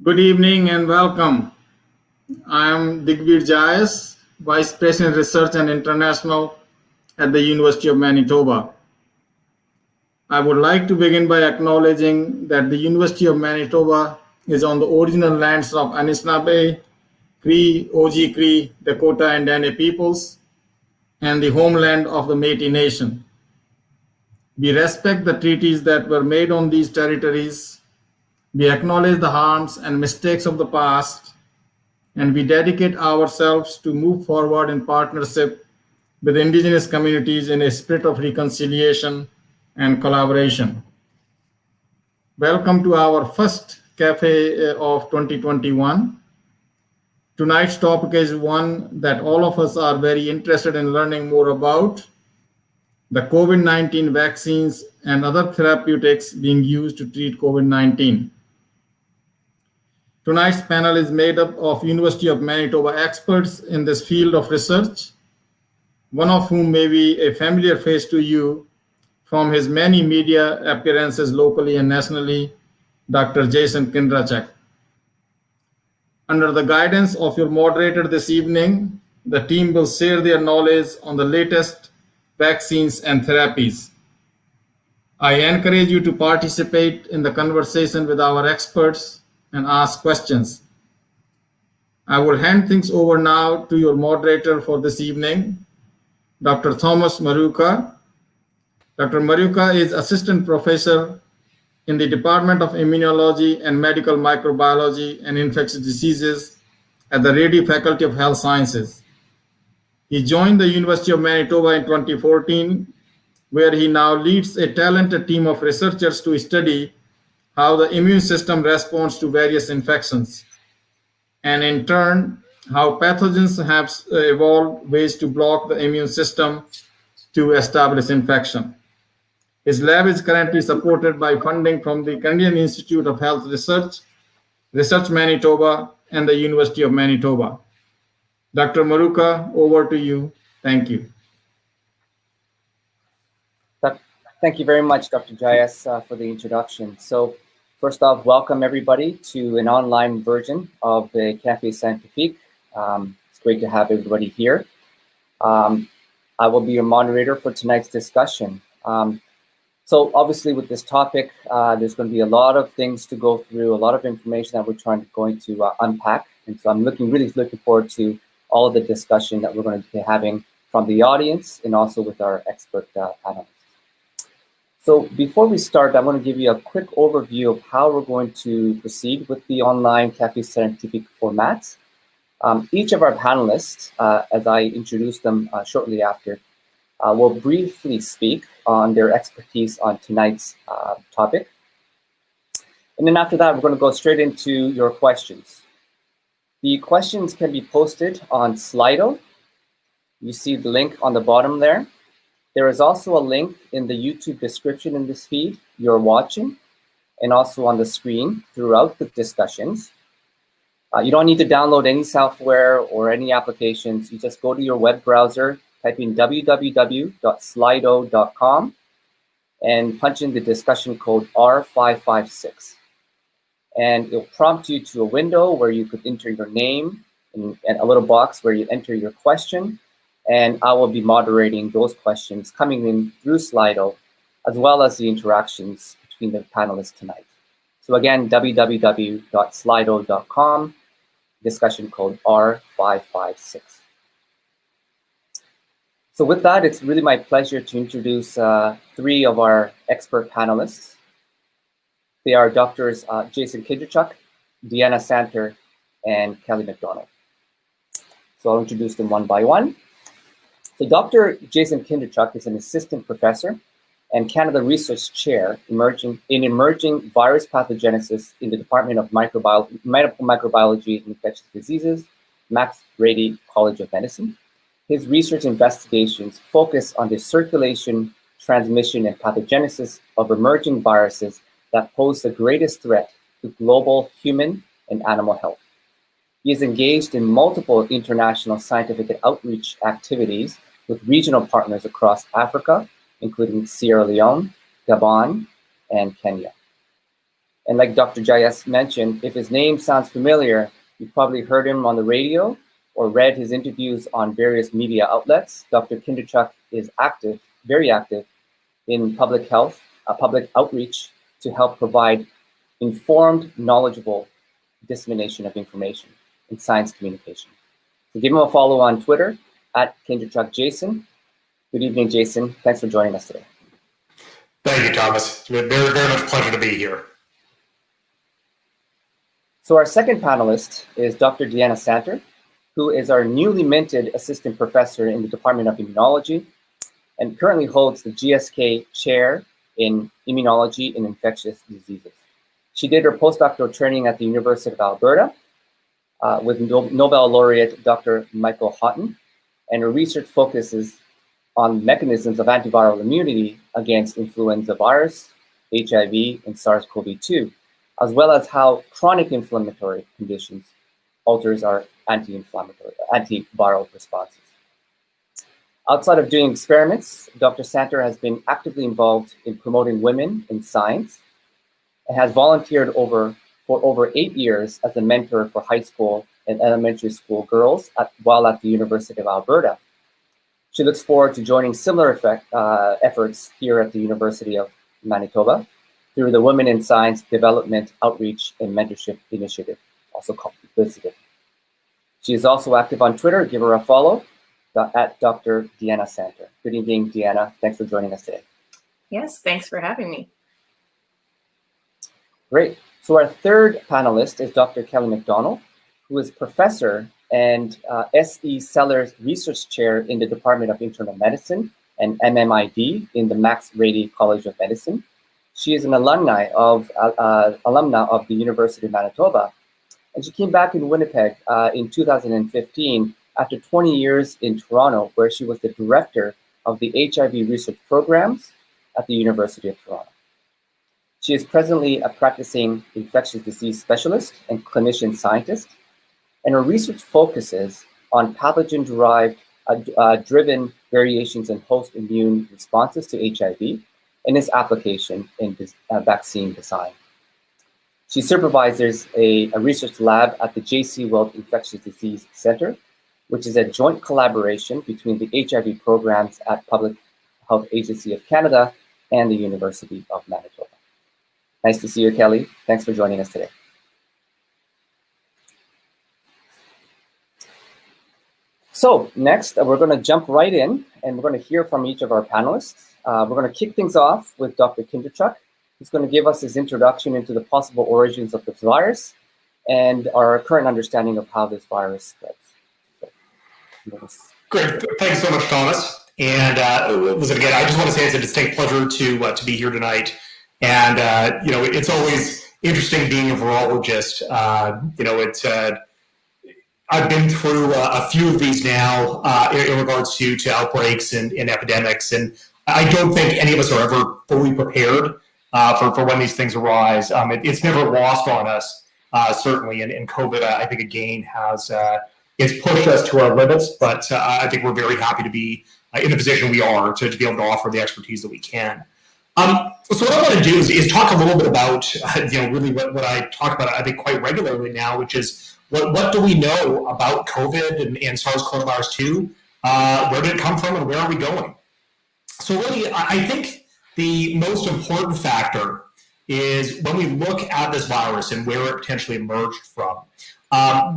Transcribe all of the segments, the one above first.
Good evening and welcome. I am Digvir Jayas, Vice President Research and International at the University of Manitoba. I would like to begin by acknowledging that the University of Manitoba is on the original lands of Anishinaabe, Cree, Oji Cree, Dakota, and Dene peoples, and the homeland of the Métis Nation. We respect the treaties that were made on these territories. We acknowledge the harms and mistakes of the past, and we dedicate ourselves to move forward in partnership with Indigenous communities in a spirit of reconciliation and collaboration. Welcome to our first Cafe of 2021. Tonight's topic is one that all of us are very interested in learning more about: the COVID-19 vaccines and other therapeutics being used to treat COVID-19. Tonight's panel is made up of University of Manitoba experts in this field of research, one of whom may be a familiar face to you from his many media appearances locally and nationally, Dr. Jason Kindrachek. Under the guidance of your moderator this evening, the team will share their knowledge on the latest vaccines and therapies. I encourage you to participate in the conversation with our experts and ask questions. I will hand things over now to your moderator for this evening, Dr. Thomas Murooka. Dr. Murooka is Assistant Professor in the Department of Immunology and Medical Microbiology and Infectious Diseases at the Rady Faculty of Health Sciences. He joined the University of Manitoba in 2014, where he now leads a talented team of researchers to study how the immune system responds to various infections, and in turn, how pathogens have evolved ways to block the immune system to establish infection. His lab is currently supported by funding from the Canadian Institute of Health Research, Research Manitoba, and the University of Manitoba. Dr. Murooka, over to you. Thank you. Thank you very much, Dr. Jayas, for the introduction. So, first off, welcome everybody to an online version of the Café Scientifique. It's great to have everybody here. I will be your moderator for tonight's discussion. So obviously with this topic, there's going to be a lot of things to go through, a lot of information that we're going to unpack. And so I'm really looking forward to all of the discussion that we're going to be having from the audience and also with our expert panelists. So before we start, I want to give you a quick overview of how we're going to proceed with the online Café Scientifique format. Each of our panelists, as I introduce them shortly after, will briefly speak on their expertise on tonight's topic. And then after that, we're going to go straight into your questions. The questions can be posted on Slido. You see the link on the bottom there. There is also a link in the YouTube description in this feed you're watching, and also on the screen throughout the discussions. You don't need to download any software or any applications. You just go to your web browser, type in www.slido.com, and punch in the discussion code R556. And it'll prompt you to a window where you could enter your name and a little box where you enter your question. And I will be moderating those questions coming in through Slido, as well as the interactions between the panelists tonight. So again, www.slido.com, discussion code R556. So with that, it's really my pleasure to introduce three of our expert panelists. They are Doctors Jason Kindrachek, Deanna Santer, and Kelly McDonald. So I'll introduce them one by one. So Dr. Jason Kindrachek is an assistant professor and Canada Research Chair in emerging virus pathogenesis in the Department of Microbiology and Infectious Diseases, Max Rady College of Medicine. His research investigations focus on the circulation, transmission, and pathogenesis of emerging viruses that pose the greatest threat to global human and animal health. He is engaged in multiple international scientific outreach activities with regional partners across Africa, including Sierra Leone, Gabon, and Kenya. And like Dr. Jayas mentioned, if his name sounds familiar, you've probably heard him on the radio or read his interviews on various media outlets. Dr. Kinderchuk is active, very active, in public health, public outreach to help provide informed, knowledgeable dissemination of information in science communication. So give him a follow on Twitter at KinderchukJason. Good evening, Jason. Thanks for joining us today. Thank you, Thomas. It's been very, very much pleasure to be here. So our second panelist is Dr. Deanna Santer, who is our newly minted assistant professor in the Department of Immunology and currently holds the GSK chair in Immunology and Infectious Diseases. She did her postdoctoral training at the University of Alberta with Nobel laureate Dr. Michael Houghton, and her research focuses on mechanisms of antiviral immunity against influenza virus, HIV, and SARS-CoV-2, as well as how chronic inflammatory conditions alters our antiviral responses. Outside of doing experiments, Dr. Santer has been actively involved in promoting women in science and has volunteered for over 8 years as a mentor for high school and elementary school girls while at the University of Alberta. She looks forward to joining similar efforts here at the University of Manitoba through the Women in Science Development Outreach and Mentorship Initiative, also called Visited. She is also active on Twitter. Give her a follow at Dr. Deanna Santer. Good evening, Deanna. Thanks for joining us today. Yes, thanks for having me. Great. So our third panelist is Dr. Kelly McDonald, who is professor and S.E. Sellers Research Chair in the Department of Internal Medicine and MMID in the Max Rady College of Medicine. She is an alumna of the University of Manitoba, and she came back in Winnipeg in 2015 after 20 years in Toronto, where she was the director of the HIV research programs at the University of Toronto. She is presently a practicing infectious disease specialist and clinician scientist, and her research focuses on pathogen-derived driven variations in host immune responses to HIV and its application in vaccine design. She supervises a research lab at the J.C. Weld Infectious Disease Center, which is a joint collaboration between the HIV programs at Public Health Agency of Canada and the University of Manitoba. Nice to see you, Kelly. Thanks for joining us today. So next, we're going to jump right in, and we're going to hear from each of our panelists. We're going to kick things off with Dr. Kinderchuk, who's going to give us his introduction into the possible origins of this virus and our current understanding of how this virus spreads. Great. Thanks so much, Thomas. And listen, again, I just want to say it's a distinct pleasure to be here tonight. And it's always interesting being a virologist. I've been through a few of these now in regards to outbreaks and epidemics, and I don't think any of us are ever fully prepared for when these things arise. It's never lost on us, certainly, and COVID, I think, again, it's pushed us to our limits, but I think we're very happy to be in the position we are to be able to offer the expertise that we can. So what I want to do is talk a little bit about, really what I talk about, I think, quite regularly now, which is what do we know about COVID and SARS-CoV-2? Where did it come from and where are we going? So really, I think the most important factor is when we look at this virus and where it potentially emerged from,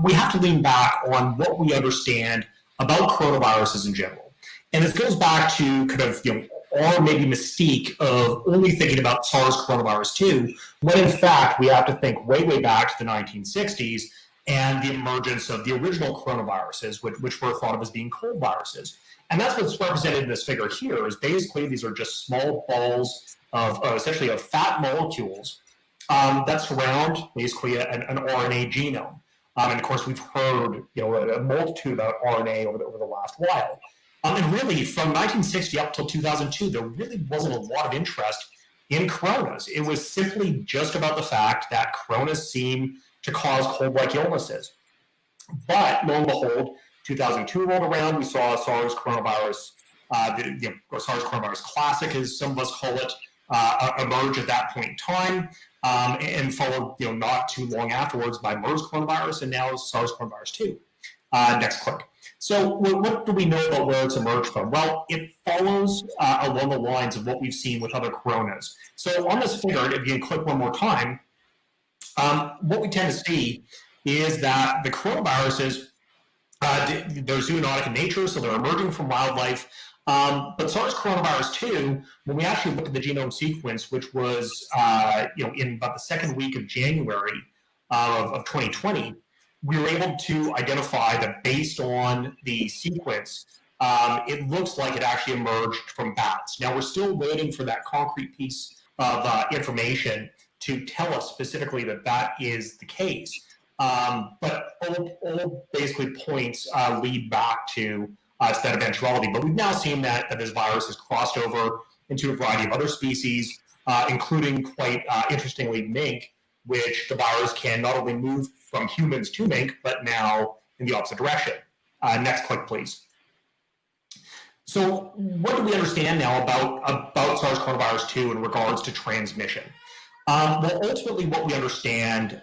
we have to lean back on what we understand about coronaviruses in general. And this goes back to kind of, our maybe mystique of only thinking about SARS-CoV-2, when in fact we have to think way, way back to the 1960s and the emergence of the original coronaviruses, which were thought of as being cold viruses. And that's what's represented in this figure here, is basically these are just small balls of essentially of fat molecules that surround basically an RNA genome. And of course, we've heard a multitude about RNA over the last while. And really, from 1960 up till 2002, there really wasn't a lot of interest in coronas. It was simply just about the fact that coronas seem to cause cold-like illnesses. But lo and behold, 2002 rolled around, we saw SARS coronavirus, or SARS coronavirus classic, as some of us call it, emerge at that point in time, and followed not too long afterwards by MERS coronavirus and now SARS coronavirus 2. Next click. So what do we know about where it's emerged from? Well, it follows along the lines of what we've seen with other coronas. So on this figure, if you can click one more time, what we tend to see is that the coronaviruses, they're zoonotic in nature, so they're emerging from wildlife. But SARS coronavirus 2, when we actually looked at the genome sequence, which was in about the second week of January of 2020, we were able to identify that based on the sequence, it looks like it actually emerged from bats. Now, we're still waiting for that concrete piece of information to tell us specifically that that is the case. But all basically points lead back to that eventuality. But we've now seen that this virus has crossed over into a variety of other species, including quite interestingly mink, which the virus can not only move from humans to mink, but now in the opposite direction. Next click, please. So what do we understand now about SARS coronavirus 2 in regards to transmission? Well, ultimately, what we understand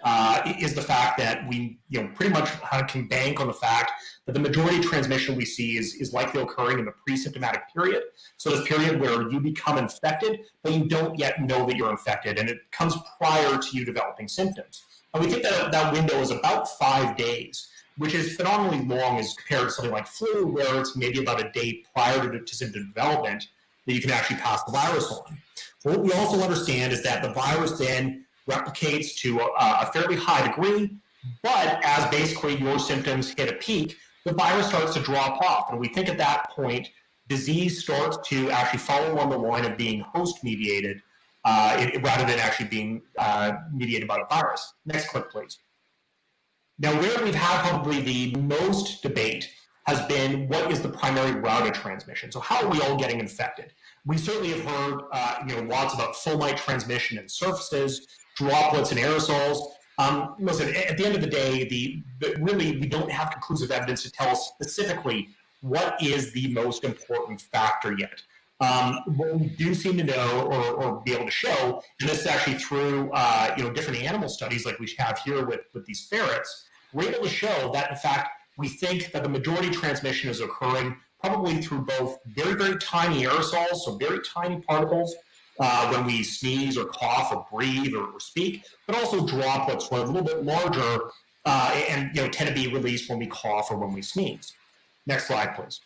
is the fact that we, pretty much can bank on the fact that the majority of transmission we see is likely occurring in the pre-symptomatic period. So this period where you become infected, but you don't yet know that you're infected, and it comes prior to you developing symptoms. And we think that that window is about 5 days, which is phenomenally long as compared to something like flu, where it's maybe about a day prior to symptom development that you can actually pass the virus on. What we also understand is that the virus then replicates to a fairly high degree, but as basically your symptoms hit a peak, the virus starts to drop off. And we think at that point, disease starts to actually follow along the line of being host-mediated rather than actually being mediated by the virus. Next click, please. Now, where we've had probably the most debate has been what is the primary route of transmission. So how are we all getting infected? We certainly have heard lots about fomite transmission in surfaces, droplets and aerosols. Listen, at the end of the day, really we don't have conclusive evidence to tell us specifically what is the most important factor yet. What we do seem to know or be able to show, and this is actually through different animal studies like we have here with these ferrets, we're able to show that in fact we think that the majority of transmission is occurring probably through both very, very tiny aerosols, so very tiny particles when we sneeze or cough or breathe or speak, but also droplets who are a little bit larger and tend to be released when we cough or when we sneeze. Next slide, please.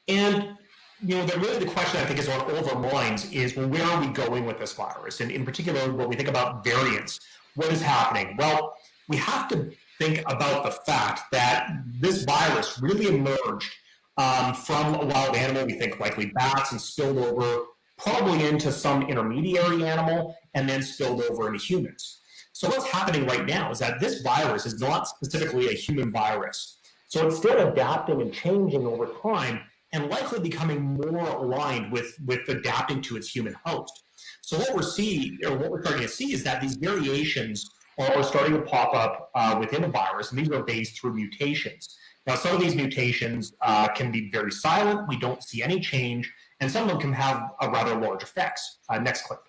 And really the question I think is on all of our minds is, well, where are we going with this virus? And in particular, when we think about variants, what is happening? Well, we have to think about the fact that this virus really emerged from a wild animal, we think likely bats, and spilled over probably into some intermediary animal and then spilled over into humans. So what's happening right now is that this virus is not specifically a human virus. So it's still adapting and changing over time and likely becoming more aligned with adapting to its human host. So what we're starting to see is that these variations are starting to pop up within a virus, and these are based through mutations. Now, some of these mutations can be very silent, we don't see any change, and some of them can have a rather large effects. Next click.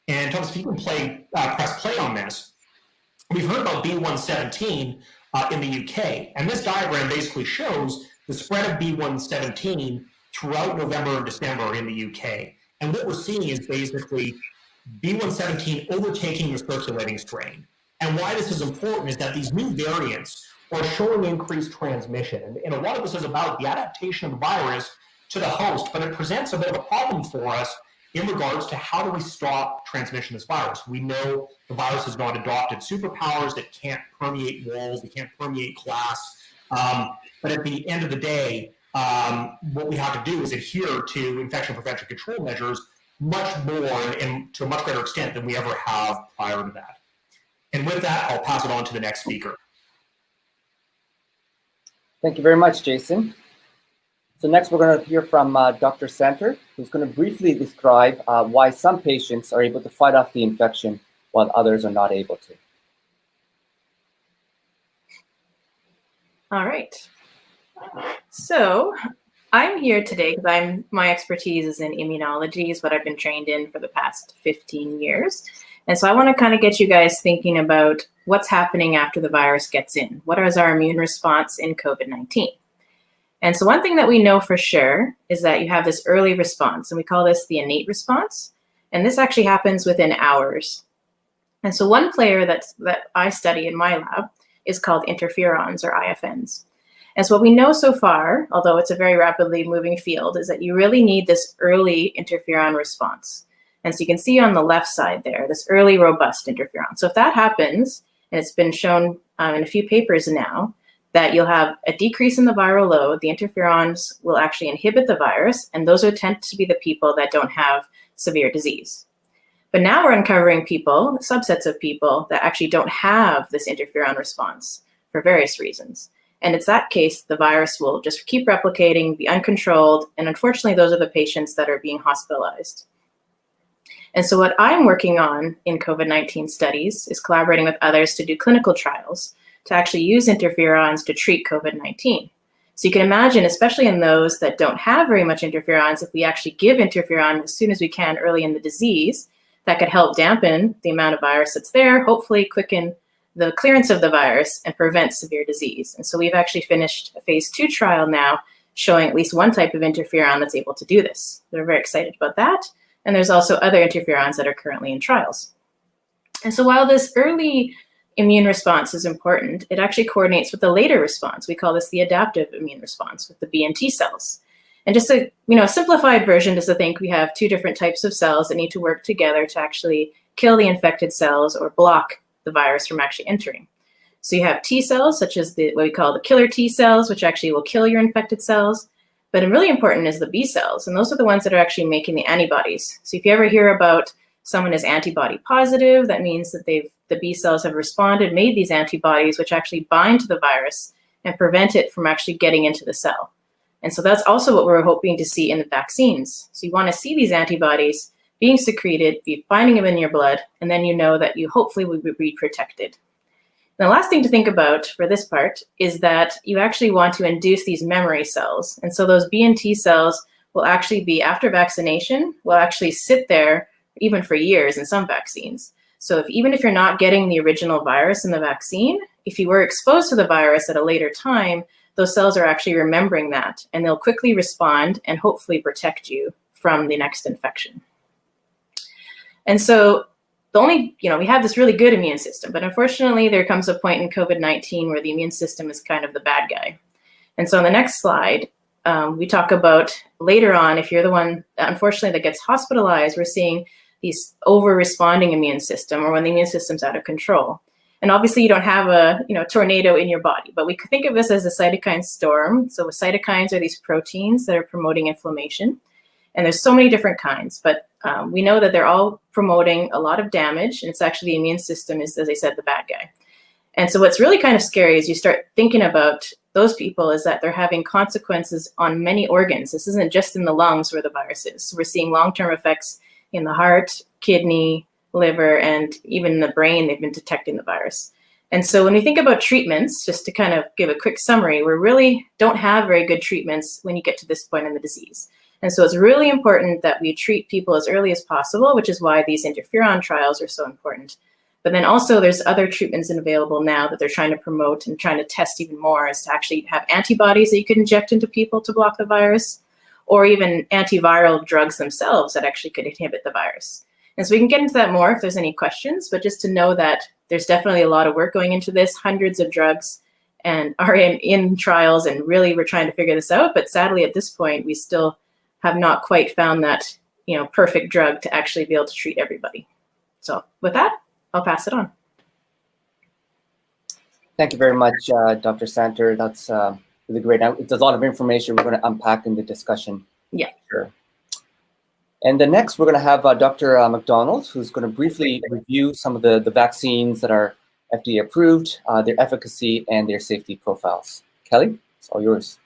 And Thomas, if you can press play on this, we've heard about B117 in the UK, and this diagram basically shows the spread of B117 throughout November and December in the UK. And what we're seeing is basically B117 overtaking the circulating strain. And why this is important is that these new variants are showing increased transmission. And a lot of this is about the adaptation of the virus to the host, but it presents a bit of a problem for us in regards to how do we stop transmission of this virus. We know the virus has not adopted superpowers that can't permeate walls, it can't permeate glass. But at the end of the day, what we have to do is adhere to infection prevention control measures much more and to a much greater extent than we ever have prior to that. And with that, I'll pass it on to the next speaker. Thank you very much, Jason. So next we're going to hear from Dr. Center, who's going to briefly describe why some patients are able to fight off the infection while others are not able to. All right. So I'm here today because my expertise is in immunology, is what I've been trained in for the past 15 years. And so I want to kind of get you guys thinking about what's happening after the virus gets in. What is our immune response in COVID-19? And so one thing that we know for sure is that you have this early response, and we call this the innate response. And this actually happens within hours. And so one player that I study in my lab is called interferons, or IFNs. And so what we know so far, although it's a very rapidly moving field, is that you really need this early interferon response. And so you can see on the left side there, this early robust interferon. So if that happens, and it's been shown in a few papers now, that you'll have a decrease in the viral load, the interferons will actually inhibit the virus, and those tend to be the people that don't have severe disease. But now we're uncovering people, subsets of people, that actually don't have this interferon response for various reasons. And it's that case, the virus will just keep replicating, be uncontrolled, and unfortunately, those are the patients that are being hospitalized. And so what I'm working on in COVID-19 studies is collaborating with others to do clinical trials to actually use interferons to treat COVID-19. So you can imagine, especially in those that don't have very much interferons, if we actually give interferon as soon as we can early in the disease, that could help dampen the amount of virus that's there, hopefully quicken the clearance of the virus and prevent severe disease. And so we've actually finished a phase 2 trial now showing at least one type of interferon that's able to do this. We're very excited about that. And there's also other interferons that are currently in trials. And so while this early immune response is important, it actually coordinates with the later response. We call this the adaptive immune response with the B and T cells. And just a simplified version is to think we have two different types of cells that need to work together to actually kill the infected cells or block the virus from actually entering. So you have T cells, such as what we call the killer T cells, which actually will kill your infected cells. But really important is the B cells, and those are the ones that are actually making the antibodies. So if you ever hear about someone is antibody positive, that means that the B cells have responded, made these antibodies, which actually bind to the virus and prevent it from actually getting into the cell. And so that's also what we're hoping to see in the vaccines. So you want to see these antibodies being secreted, be finding them in your blood, and then you know that you hopefully will be protected. And the last thing to think about for this part is that you actually want to induce these memory cells. And so those B and T cells will actually be, after vaccination, will actually sit there even for years in some vaccines. So even if you're not getting the original virus in the vaccine, if you were exposed to the virus at a later time, those cells are actually remembering that, and they'll quickly respond and hopefully protect you from the next infection. And so we have this really good immune system, but unfortunately there comes a point in COVID-19 where the immune system is kind of the bad guy. And so on the next slide, we talk about later on, if you're the one, unfortunately, that gets hospitalized, we're seeing these over-responding immune system, or when the immune system's out of control. And obviously you don't have a tornado in your body, but we could think of this as a cytokine storm. So cytokines are these proteins that are promoting inflammation. And there's so many different kinds, but we know that they're all promoting a lot of damage. And it's actually the immune system is, as I said, the bad guy. And so what's really kind of scary is you start thinking about those people is that they're having consequences on many organs. This isn't just in the lungs where the virus is. So we're seeing long-term effects in the heart, kidney, liver, and even in the brain, they've been detecting the virus. And so when we think about treatments, just to kind of give a quick summary, we really don't have very good treatments when you get to this point in the disease. And so it's really important that we treat people as early as possible, which is why these interferon trials are so important. But then also there's other treatments available now that they're trying to promote and trying to test even more, is to actually have antibodies that you could inject into people to block the virus, or even antiviral drugs themselves that actually could inhibit the virus. And so we can get into that more if there's any questions, but just to know that there's definitely a lot of work going into this, hundreds of drugs and are in trials, and really we're trying to figure this out. But sadly, at this point, we still have not quite found that perfect drug to actually be able to treat everybody. So with that, I'll pass it on. Thank you very much, Dr. Santer. That's really great. It's a lot of information we're going to unpack in the discussion. Yeah. Sure. And then next, we're going to have Dr. McDonald, who's going to briefly review some of the vaccines that are FDA approved, their efficacy, and their safety profiles. Kelly, it's all yours.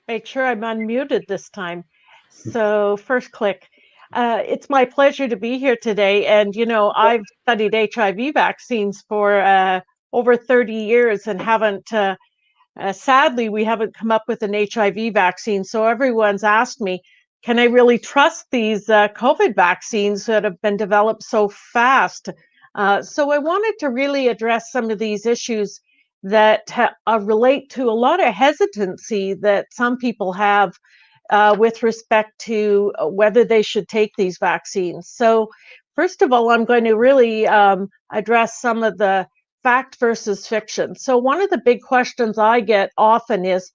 Make sure I'm unmuted this time. So first click. It's my pleasure to be here today. And, I've studied HIV vaccines for over 30 years and haven't, sadly, we haven't come up with an HIV vaccine. So everyone's asked me, can I really trust these COVID vaccines that have been developed so fast? So I wanted to really address some of these issues that relate to a lot of hesitancy that some people have with respect to whether they should take these vaccines. So first of all, I'm going to really address some of the fact versus fiction. So one of the big questions I get often is,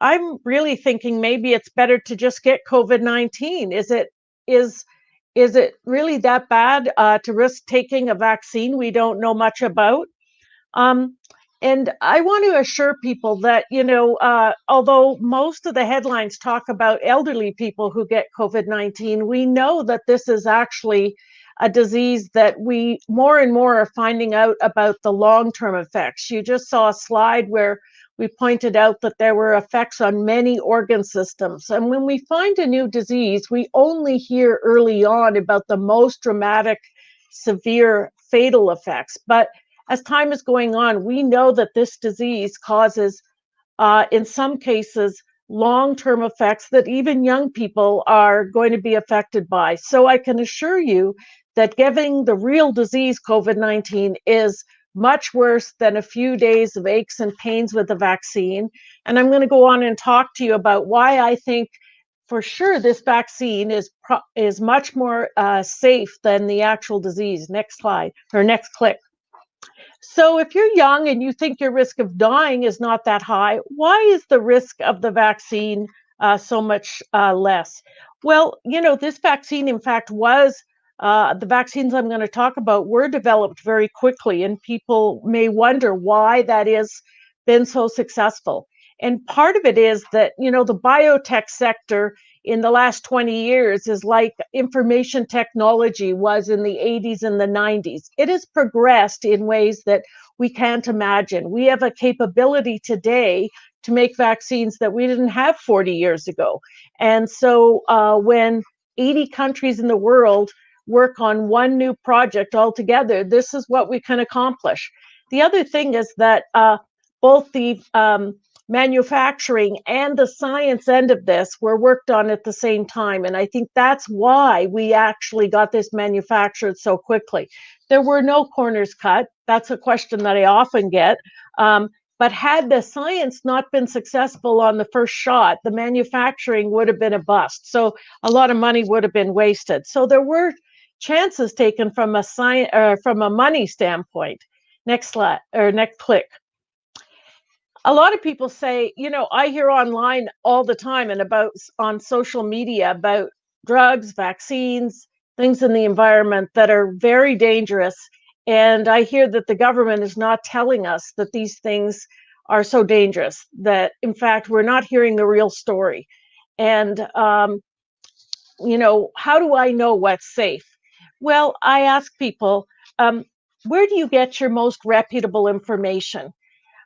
I'm really thinking maybe it's better to just get COVID-19. Is it really that bad to risk taking a vaccine we don't know much about? Um, and I want to assure people that, although most of the headlines talk about elderly people who get COVID-19, we know that this is actually a disease that we more and more are finding out about the long-term effects. You just saw a slide where we pointed out that there were effects on many organ systems. And when we find a new disease, we only hear early on about the most dramatic, severe, fatal effects. But as time is going on, we know that this disease causes, in some cases, long-term effects that even young people are going to be affected by. So I can assure you that getting the real disease, COVID-19, is much worse than a few days of aches and pains with the vaccine. And I'm going to go on and talk to you about why I think for sure this vaccine is much more safe than the actual disease. Next slide, or next click. So if you're young and you think your risk of dying is not that high, why is the risk of the vaccine so much less? Well, this vaccine, in fact, the vaccines I'm going to talk about were developed very quickly, and people may wonder why that has been so successful. And part of it is that, the biotech sector in the last 20 years is like information technology was in the 80s and the 90s. It has progressed in ways that we can't imagine. We have a capability today to make vaccines that we didn't have 40 years ago. And so when 80 countries in the world work on one new project altogether, this is what we can accomplish. The other thing is that both the manufacturing and the science end of this were worked on at the same time. And I think that's why we actually got this manufactured so quickly. There were no corners cut. That's a question that I often get. But had the science not been successful on the first shot, the manufacturing would have been a bust. So a lot of money would have been wasted. So there were chances taken from a money standpoint. Next slide, or next click. A lot of people say, I hear online all the time and on social media about drugs, vaccines, things in the environment that are very dangerous. And I hear that the government is not telling us that these things are so dangerous, that in fact, we're not hearing the real story. And, how do I know what's safe? Well, I ask people, where do you get your most reputable information?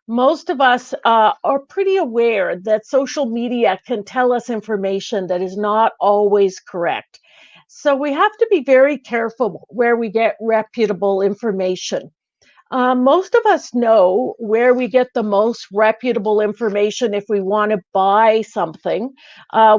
Most of us are pretty aware that social media can tell us information that is not always correct. So we have to be very careful where we get reputable information. Most of us know where we get the most reputable information if we want to buy something.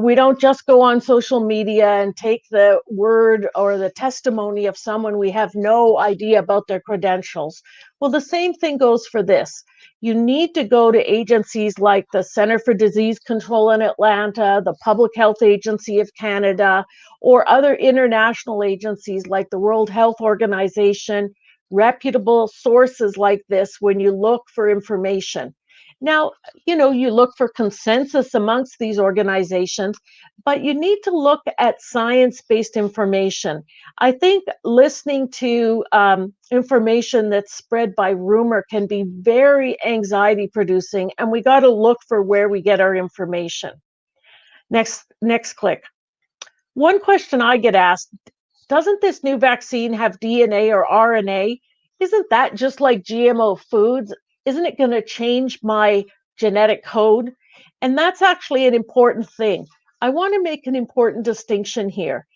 We don't just go on social media and take the word or the testimony of someone we have no idea about their credentials. Well, the same thing goes for this. You need to go to agencies like the Center for Disease Control in Atlanta, the Public Health Agency of Canada, or other international agencies like the World Health Organization, reputable sources like this when you look for information. Now, you look for consensus amongst these organizations, but you need to look at science-based information. I think listening to information that's spread by rumor can be very anxiety-producing, and we got to look for where we get our information. Next click. One question I get asked, doesn't this new vaccine have DNA or RNA? Isn't that just like GMO foods? Isn't it going to change my genetic code? And that's actually an important thing. I want to make an important distinction here.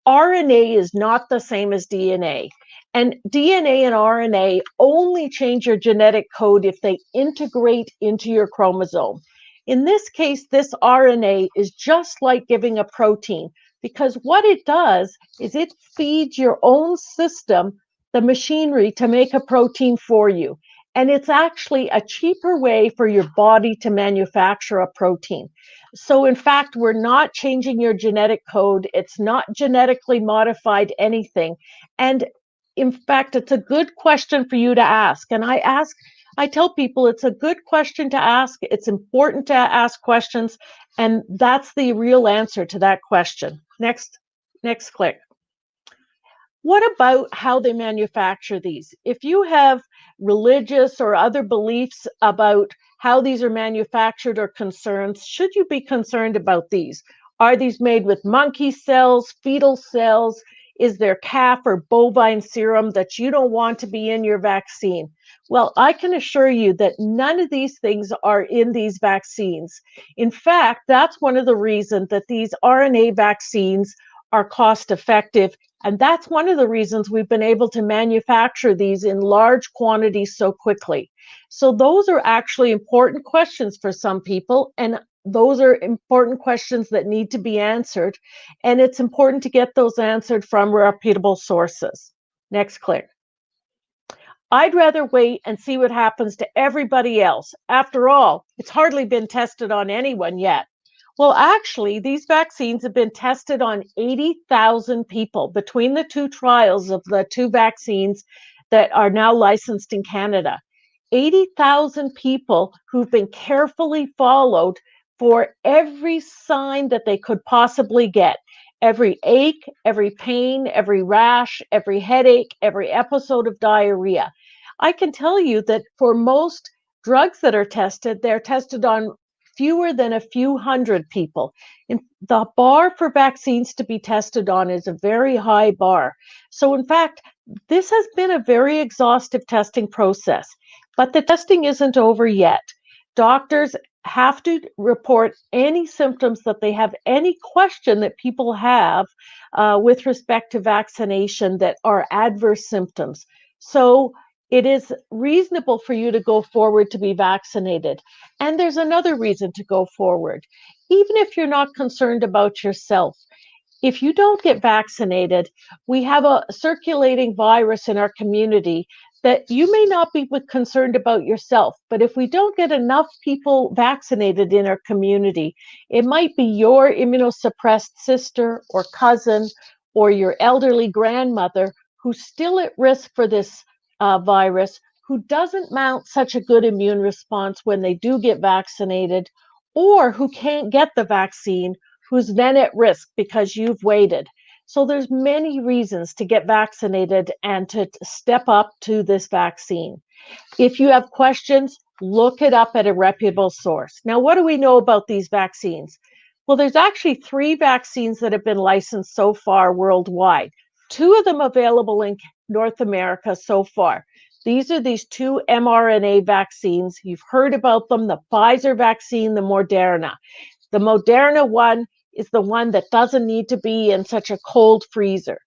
RNA is not the same as DNA. And DNA and RNA only change your genetic code if they integrate into your chromosome. In this case, this RNA is just like giving a protein, because what it does is it feeds your own system the machinery to make a protein for you. And it's actually a cheaper way for your body to manufacture a protein. So in fact, we're not changing your genetic code. It's not genetically modified anything. And in fact, it's a good question for you to ask. And I tell people it's a good question to ask. It's important to ask questions. And that's the real answer to that question. Next click. What about how they manufacture these? If you have religious or other beliefs about how these are manufactured or concerns, should you be concerned about these? Are these made with monkey cells, fetal cells? Is there calf or bovine serum that you don't want to be in your vaccine? Well, I can assure you that none of these things are in these vaccines. In fact, that's one of the reasons that these RNA vaccines are cost effective. And that's one of the reasons we've been able to manufacture these in large quantities so quickly. So those are actually important questions for some people, and those are important questions that need to be answered. And it's important to get those answered from reputable sources. Next click. I'd rather wait and see what happens to everybody else. After all, it's hardly been tested on anyone yet. Well, actually, these vaccines have been tested on 80,000 people between the two trials of the two vaccines that are now licensed in Canada. 80,000 people who've been carefully followed for every sign that they could possibly get. Every ache, every pain, every rash, every headache, every episode of diarrhea. I can tell you that for most drugs that are tested, they're tested on fewer than a few hundred people. And the bar for vaccines to be tested on is a very high bar. So in fact, this has been a very exhaustive testing process, but the testing isn't over yet. Doctors have to report any symptoms that they have, any question that people have with respect to vaccination that are adverse symptoms. So it is reasonable for you to go forward to be vaccinated. And there's another reason to go forward. Even if you're not concerned about yourself, if you don't get vaccinated, we have a circulating virus in our community that you may not be concerned about yourself, but if we don't get enough people vaccinated in our community, it might be your immunosuppressed sister or cousin or your elderly grandmother who's still at risk for this virus, who doesn't mount such a good immune response when they do get vaccinated, or who can't get the vaccine, who's then at risk because you've waited. So there's many reasons to get vaccinated and to step up to this vaccine. If you have questions, look it up at a reputable source. Now, what do we know about these vaccines? Well, there's actually 3 vaccines that have been licensed so far worldwide. 2 of them available in North America so far. These are these 2 mRNA vaccines. You've heard about them, the Pfizer vaccine, the Moderna. The Moderna one is the one that doesn't need to be in such a cold freezer.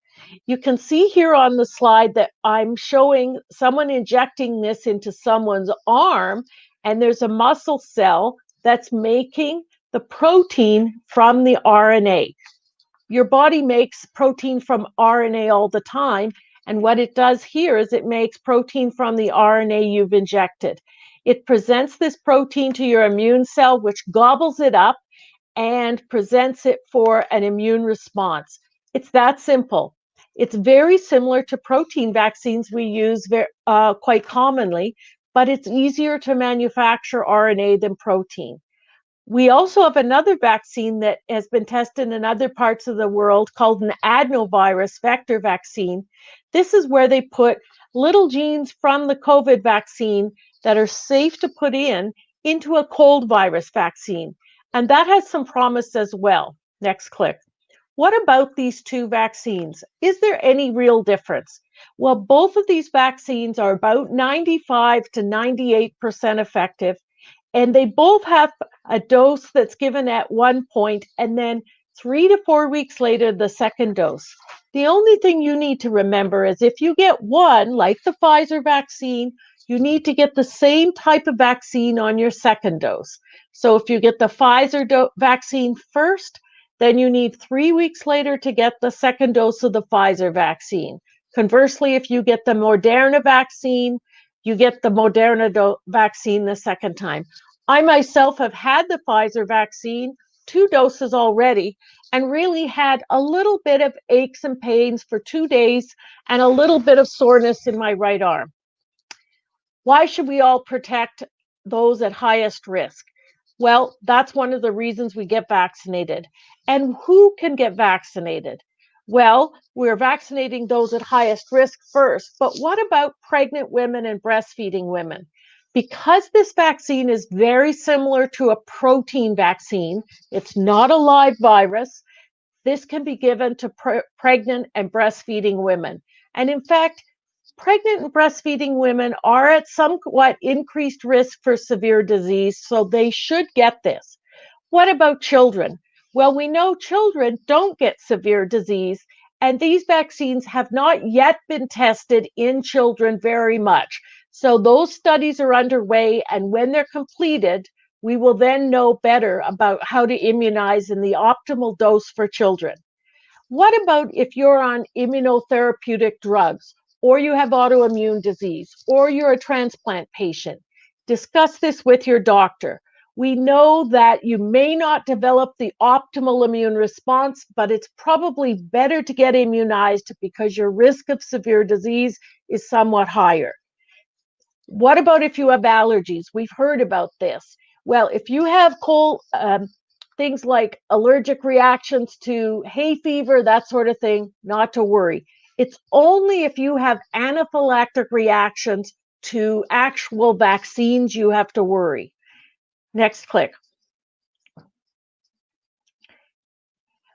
You can see here on the slide that I'm showing someone injecting this into someone's arm, and there's a muscle cell that's making the protein from the RNA. Your body makes protein from RNA all the time, and what it does here is it makes protein from the RNA you've injected. It presents this protein to your immune cell, which gobbles it up and presents it for an immune response. It's that simple. It's very similar to protein vaccines we use quite commonly, but it's easier to manufacture RNA than protein. We also have another vaccine that has been tested in other parts of the world called an adenovirus vector vaccine. This is where they put little genes from the COVID vaccine that are safe to put into a cold virus vaccine. And that has some promise as well. Next click. What about these 2 vaccines? Is there any real difference? Well, both of these vaccines are about 95 to 98% effective, and they both have a dose that's given at one point and then 3 to 4 weeks later, the second dose. The only thing you need to remember is if you get one, like the Pfizer vaccine, you need to get the same type of vaccine on your second dose. So if you get the Pfizer vaccine first, then you need 3 weeks later to get the second dose of the Pfizer vaccine. Conversely, if you get the Moderna vaccine, you get the Moderna vaccine the second time. I myself have had the Pfizer vaccine, 2 doses already, and really had a little bit of aches and pains for 2 days and a little bit of soreness in my right arm. Why should we all protect those at highest risk? Well, that's one of the reasons we get vaccinated. And who can get vaccinated? Well, we're vaccinating those at highest risk first, but what about pregnant women and breastfeeding women? Because this vaccine is very similar to a protein vaccine, it's not a live virus, this can be given to pregnant and breastfeeding women. And in fact, pregnant and breastfeeding women are at somewhat increased risk for severe disease, so they should get this. What about children? Well, we know children don't get severe disease, and these vaccines have not yet been tested in children very much. So those studies are underway, and when they're completed, we will then know better about how to immunize in the optimal dose for children. What about if you're on immunotherapeutic drugs, or you have autoimmune disease, or you're a transplant patient? Discuss this with your doctor. We know that you may not develop the optimal immune response, but it's probably better to get immunized because your risk of severe disease is somewhat higher. What about if you have allergies? We've heard about this. Well, if you have things like allergic reactions to hay fever, that sort of thing, not to worry. It's only if you have anaphylactic reactions to actual vaccines you have to worry. Next click.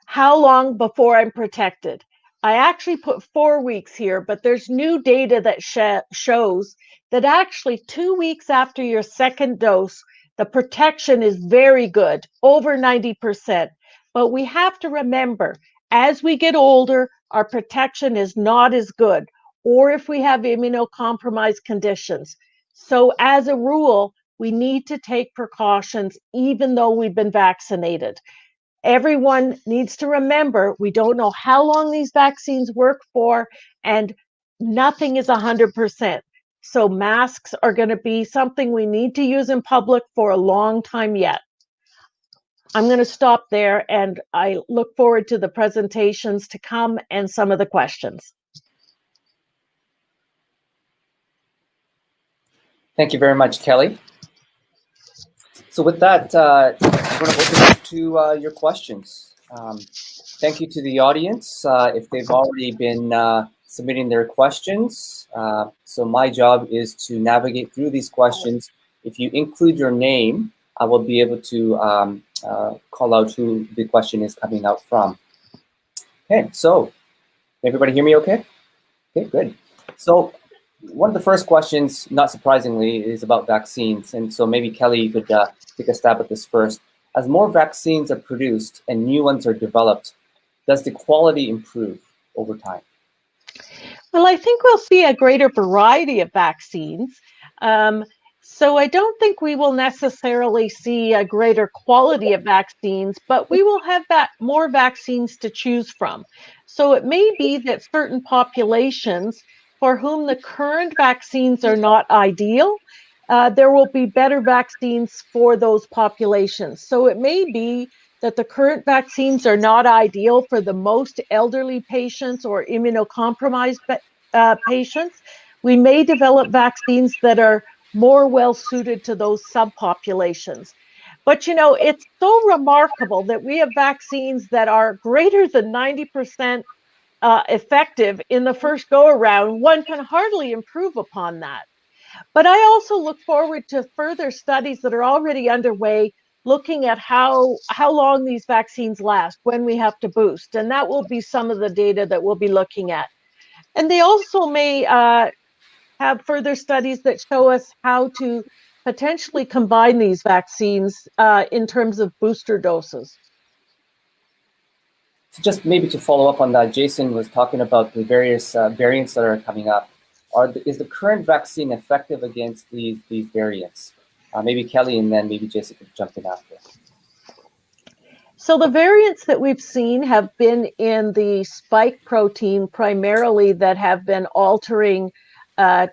How long before I'm protected? I actually put 4 weeks here, but there's new data that shows that actually 2 weeks after your second dose, the protection is very good, over 90%. But we have to remember, as we get older, our protection is not as good, or if we have immunocompromised conditions. So as a rule, we need to take precautions even though we've been vaccinated. Everyone needs to remember, we don't know how long these vaccines work for, and nothing is 100%. So masks are going to be something we need to use in public for a long time yet. I'm going to stop there, and I look forward to the presentations to come and some of the questions. Thank you very much, Kelly. So with that, I'm going to open up to your questions. Thank you to the audience if they've already been submitting their questions. So my job is to navigate through these questions. If you include your name, I will be able to call out who the question is coming out from. Okay, so everybody hear me okay? Okay, good. So one of the first questions, not surprisingly, is about vaccines. And so maybe Kelly, you could take a stab at this first. As more vaccines are produced and new ones are developed, does the quality improve over time? Well, I think we'll see a greater variety of vaccines. So I don't think we will necessarily see a greater quality of vaccines, but we will have more vaccines to choose from. So it may be that certain populations for whom the current vaccines are not ideal, there will be better vaccines for those populations. So it may be that the current vaccines are not ideal for the most elderly patients or immunocompromised patients. We may develop vaccines that are more well suited to those subpopulations. But you know, it's so remarkable that we have vaccines that are greater than 90% effective in the first go around. One can hardly improve upon that. But I also look forward to further studies that are already underway looking at how long these vaccines last when we have to boost. And that will be some of the data that we'll be looking at. And they also may have further studies that show us how to potentially combine these vaccines in terms of booster doses. So just maybe to follow up on that, Jason was talking about the various variants that are coming up. Is the current vaccine effective against these variants? Maybe Kelly and then maybe Jason could jump in after. So the variants that we've seen have been in the spike protein primarily that have been altering the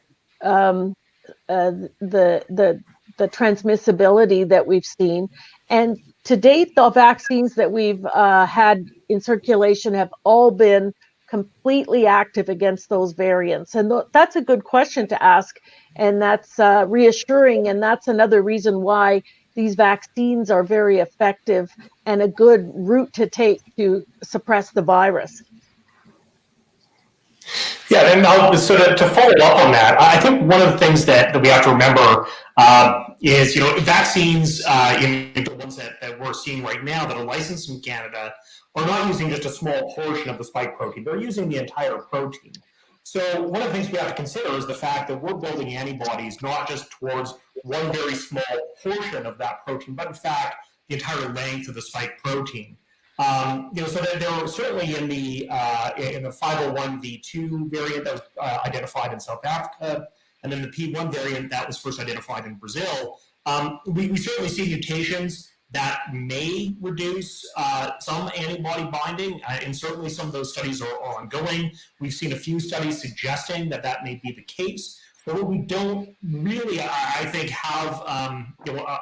transmissibility that we've seen. And to date, the vaccines that we've had in circulation have all been completely active against those variants. And that's a good question to ask. And that's reassuring. And that's another reason why these vaccines are very effective and a good route to take to suppress the virus. Yeah, and to follow up on that, I think one of the things that we have to remember is, vaccines, the ones that we're seeing right now that are licensed in Canada, are not using just a small portion of the spike protein. They're using the entire protein. So one of the things we have to consider is the fact that we're building antibodies not just towards one very small portion of that protein, but in fact, the entire length of the spike protein. So that there were certainly in the 501v2 variant that was identified in South Africa, and then the P1 variant that was first identified in Brazil. We certainly see mutations that may reduce some antibody binding, and certainly some of those studies are ongoing. We've seen a few studies suggesting that may be the case. But what we don't really, I think, have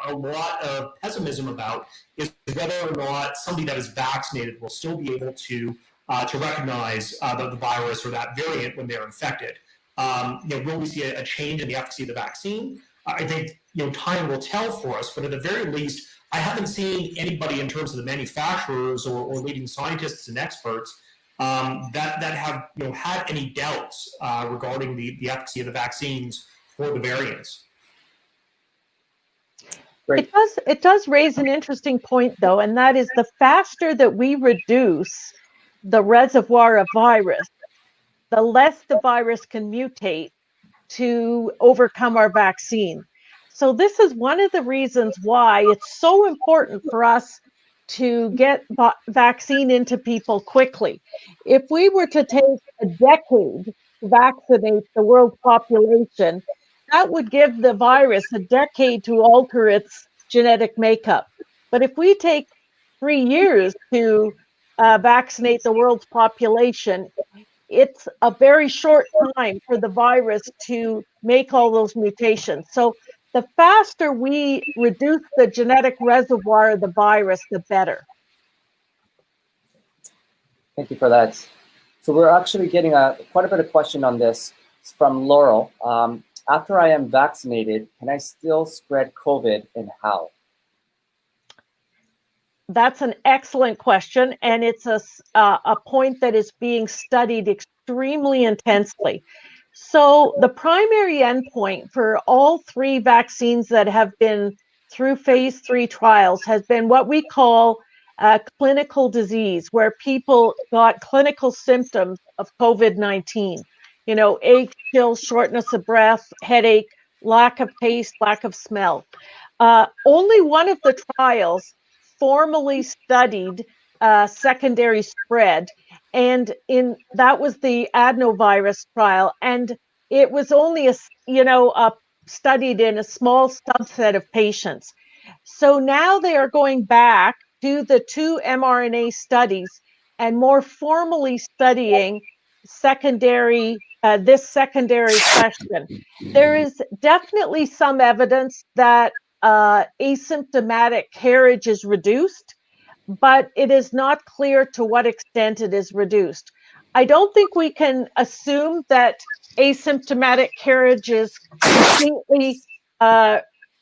a lot of pessimism about is whether or not somebody that is vaccinated will still be able to recognize the virus or that variant when they're infected. Will we see a change in the efficacy of the vaccine? I think time will tell for us, but at the very least, I haven't seen anybody in terms of the manufacturers or leading scientists and experts that have had any doubts regarding the efficacy of the vaccines for the variants. Great. It does raise an interesting point, though, and that is the faster that we reduce the reservoir of virus, the less the virus can mutate to overcome our vaccine. So this is one of the reasons why it's so important for us to get vaccine into people quickly. If we were to take a decade to vaccinate the world population, that would give the virus a decade to alter its genetic makeup. But if we take 3 years to vaccinate the world's population, it's a very short time for the virus to make all those mutations. So the faster we reduce the genetic reservoir of the virus, the better. Thank you for that. So we're actually getting quite a bit of question on this. It's from Laurel. After I am vaccinated, can I still spread COVID, and how? That's an excellent question, and it's a point that is being studied extremely intensely. So the primary endpoint for all 3 vaccines that have been through phase 3 trials has been what we call clinical disease, where people got clinical symptoms of COVID-19. Ache, chills, shortness of breath, headache, lack of taste, lack of smell. Only one of the trials formally studied secondary spread, and that was the adenovirus trial, and it was only studied in a small subset of patients. So now they are going back to the 2 mRNA studies and more formally studying this secondary question. There is definitely some evidence that asymptomatic carriage is reduced, but it is not clear to what extent it is reduced. I don't think we can assume that asymptomatic carriage is completely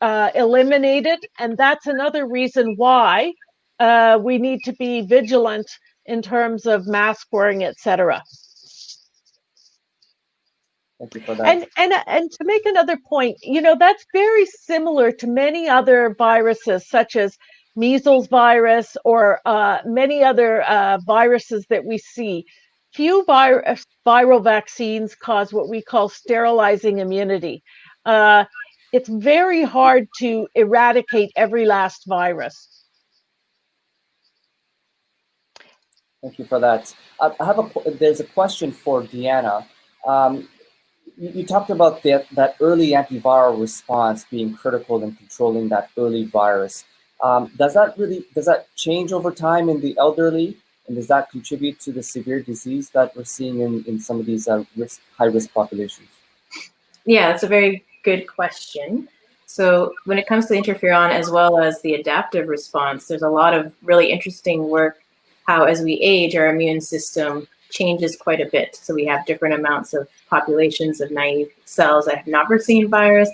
eliminated, and that's another reason why we need to be vigilant in terms of mask wearing, etc. Thank you for that. And to make another point, that's very similar to many other viruses, such as measles virus or many other viruses that we see. Few viral vaccines cause what we call sterilizing immunity. It's very hard to eradicate every last virus. Thank you for that. There's a question for Deanna. You talked about that early antiviral response being critical in controlling that early virus. Does that change over time in the elderly, and does that contribute to the severe disease that we're seeing in some of these high-risk populations? Yeah, that's a very good question. So when it comes to interferon as well as the adaptive response, there's a lot of really interesting work how as we age, our immune system changes quite a bit. So we have different amounts of populations of naive cells that have never seen virus.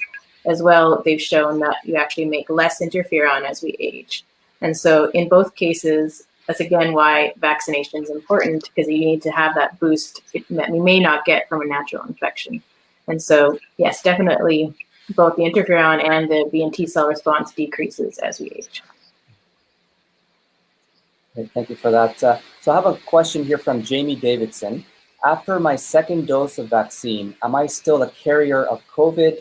As well, they've shown that you actually make less interferon as we age. And so in both cases, that's again why vaccination is important, because you need to have that boost that we may not get from a natural infection. And so, yes, definitely both the interferon and the B and T cell response decreases as we age. Okay, thank you for that. So I have a question here from Jamie Davidson. After my second dose of vaccine, am I still a carrier of COVID?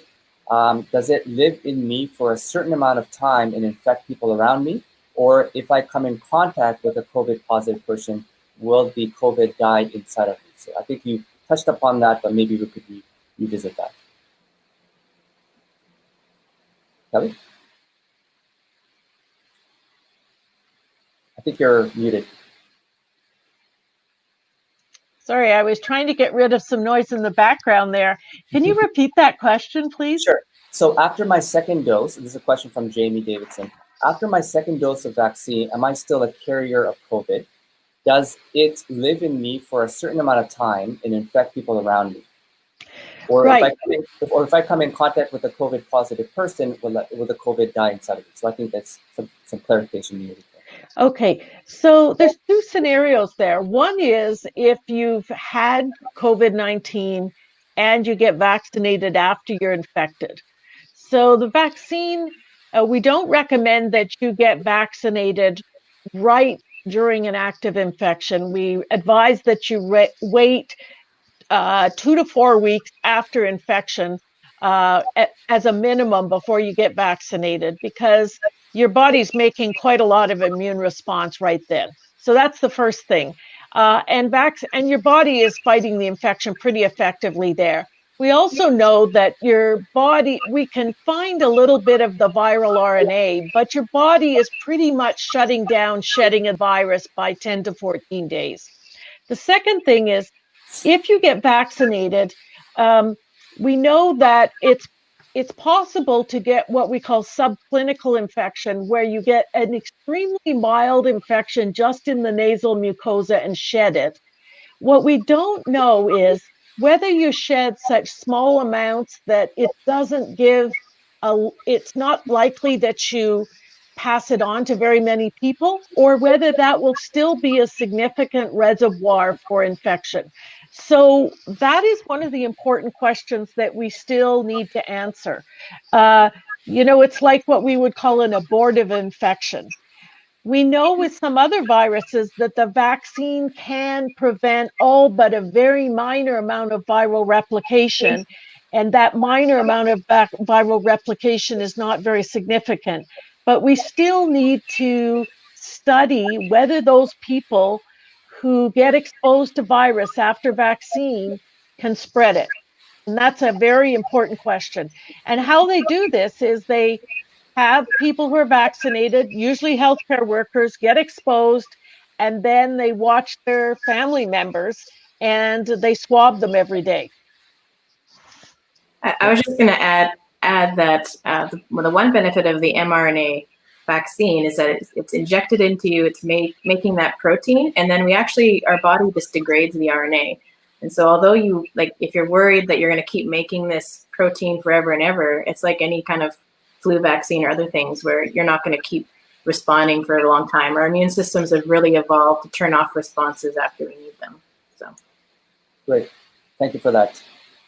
Does it live in me for a certain amount of time and infect people around me? Or if I come in contact with a COVID positive person, will the COVID die inside of me? So I think you touched upon that, but maybe we could revisit that. Kelly? I think you're muted. Sorry, I was trying to get rid of some noise in the background there. Can you repeat that question, please? Sure. So after my second dose, this is a question from Jamie Davidson. After my second dose of vaccine, am I still a carrier of COVID? Does it live in me for a certain amount of time and infect people around me? Or right. if I come in contact with a COVID positive person, will the COVID die inside of it? So I think that's some clarification needed. Okay, so there's two scenarios there. One is if you've had COVID-19 and you get vaccinated after you're infected. So the vaccine, we don't recommend that you get vaccinated right during an active infection. We advise that you wait 2 to 4 weeks after infection as a minimum before you get vaccinated, because your body's making quite a lot of immune response right then. So that's the first thing. And your body is fighting the infection pretty effectively there. We also know that your body, we can find a little bit of the viral RNA, but your body is pretty much shutting down shedding a virus by 10 to 14 days. The second thing is, if you get vaccinated, we know that it's possible to get what we call subclinical infection, where you get an extremely mild infection just in the nasal mucosa and shed it. What we don't know is whether you shed such small amounts that it doesn't give it's not likely that you pass it on to very many people, or whether that will still be a significant reservoir for infection. So that is one of the important questions that we still need to answer. It's like what we would call an abortive infection. We know with some other viruses that the vaccine can prevent all but a very minor amount of viral replication, and that minor amount of viral replication is not very significant. But we still need to study whether those people who get exposed to virus after vaccine can spread it. And that's a very important question. And how they do this is they have people who are vaccinated, usually healthcare workers, get exposed, and then they watch their family members and they swab them every day. I was just going to add that the one benefit of the mRNA vaccine is that it's injected into you, it's making that protein, and then our body just degrades the RNA. And so although if you're worried that you're going to keep making this protein forever and ever, it's like any kind of flu vaccine or other things where you're not going to keep responding for a long time. Our immune systems have really evolved to turn off responses after we need them. So, great, thank you for that.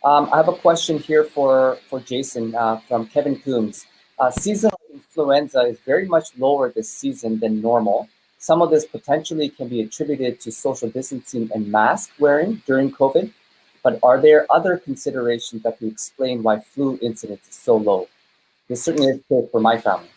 I have a question here for Jason from Kevin Coombs. Seasonal influenza is very much lower this season than normal. Some of this potentially can be attributed to social distancing and mask wearing during COVID, but are there other considerations that can explain why flu incidence is so low? This certainly is true for my family.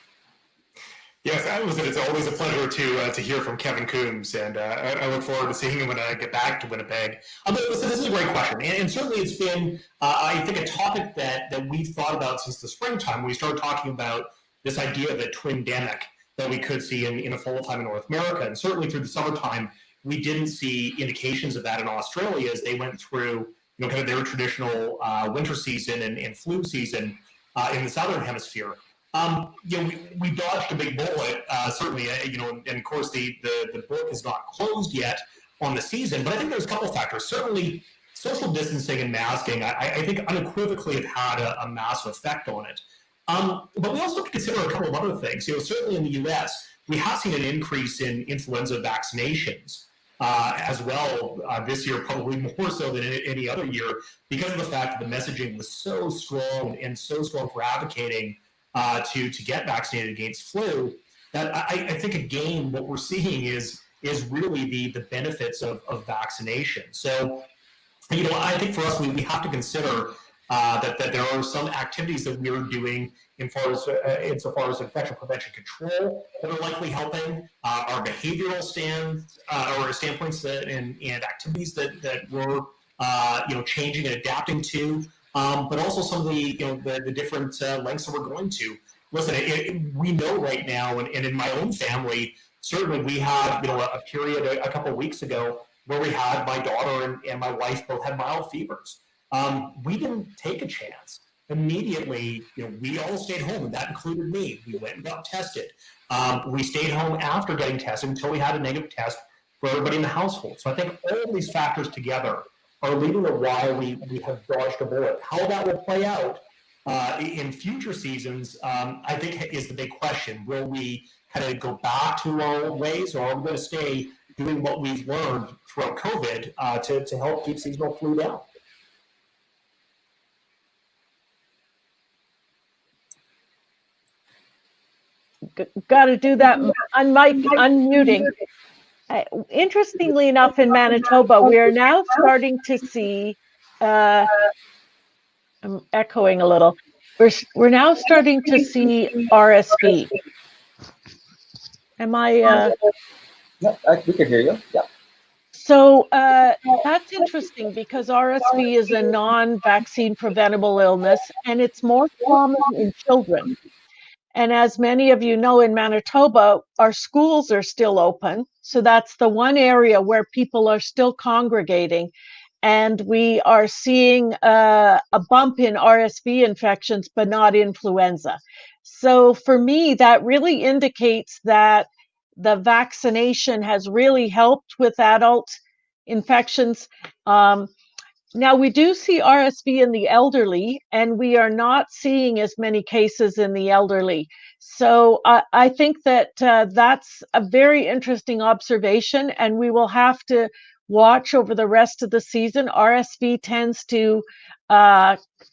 Yes, it's always a pleasure to hear from Kevin Coombs, and I look forward to seeing him when I get back to Winnipeg. But listen, this is a great question, and certainly it's been, I think, a topic that we've thought about since the springtime. We started talking about this idea of a twindemic that we could see in a full time in North America, and certainly through the summertime, we didn't see indications of that in Australia as they went through, kind of their traditional winter season and flu season in the southern hemisphere. We dodged a big bullet, certainly, and of course the book is not closed yet on the season, but I think there's a couple factors. Certainly, social distancing and masking, I think unequivocally have had a massive effect on it. But we also have to consider a couple of other things. Certainly in the US, we have seen an increase in influenza vaccinations as well this year, probably more so than any other year, because of the fact that the messaging was so strong and so strong for advocating to get vaccinated against flu, that I think, again, what we're seeing is really the benefits of vaccination. So, I think for us, we have to consider that there are some activities that we're doing insofar as infection prevention control that are likely helping our behavioral standpoints and activities that we're changing and adapting to. But also some of the different lengths that we're going to. Listen, we know right now, and in my own family, certainly we had a period a couple of weeks ago where we had my daughter and my wife both had mild fevers. We didn't take a chance. Immediately, we all stayed home, and that included me. We went and got tested. We stayed home after getting tested until we had a negative test for everybody in the household. So I think all of these factors together are leading to why we have dodged a bullet. How that will play out in future seasons, I think, is the big question. Will we kind of go back to our old ways, or are we going to stay doing what we've learned throughout COVID to help keep seasonal flu down? Got to do that unmuting. Interestingly enough, in Manitoba, we are now starting to see, I'm echoing a little, we're now starting to see RSV. Am I? No, we can hear you. Yeah. So that's interesting because RSV is a non-vaccine preventable illness, and it's more common in children. And as many of you know, in Manitoba, our schools are still open. So that's the one area where people are still congregating. And we are seeing a bump in RSV infections, but not influenza. So for me, that really indicates that the vaccination has really helped with adult infections. Now, we do see RSV in the elderly, and we are not seeing as many cases in the elderly. So I think that that's a very interesting observation, and we will have to watch over the rest of the season. RSV tends to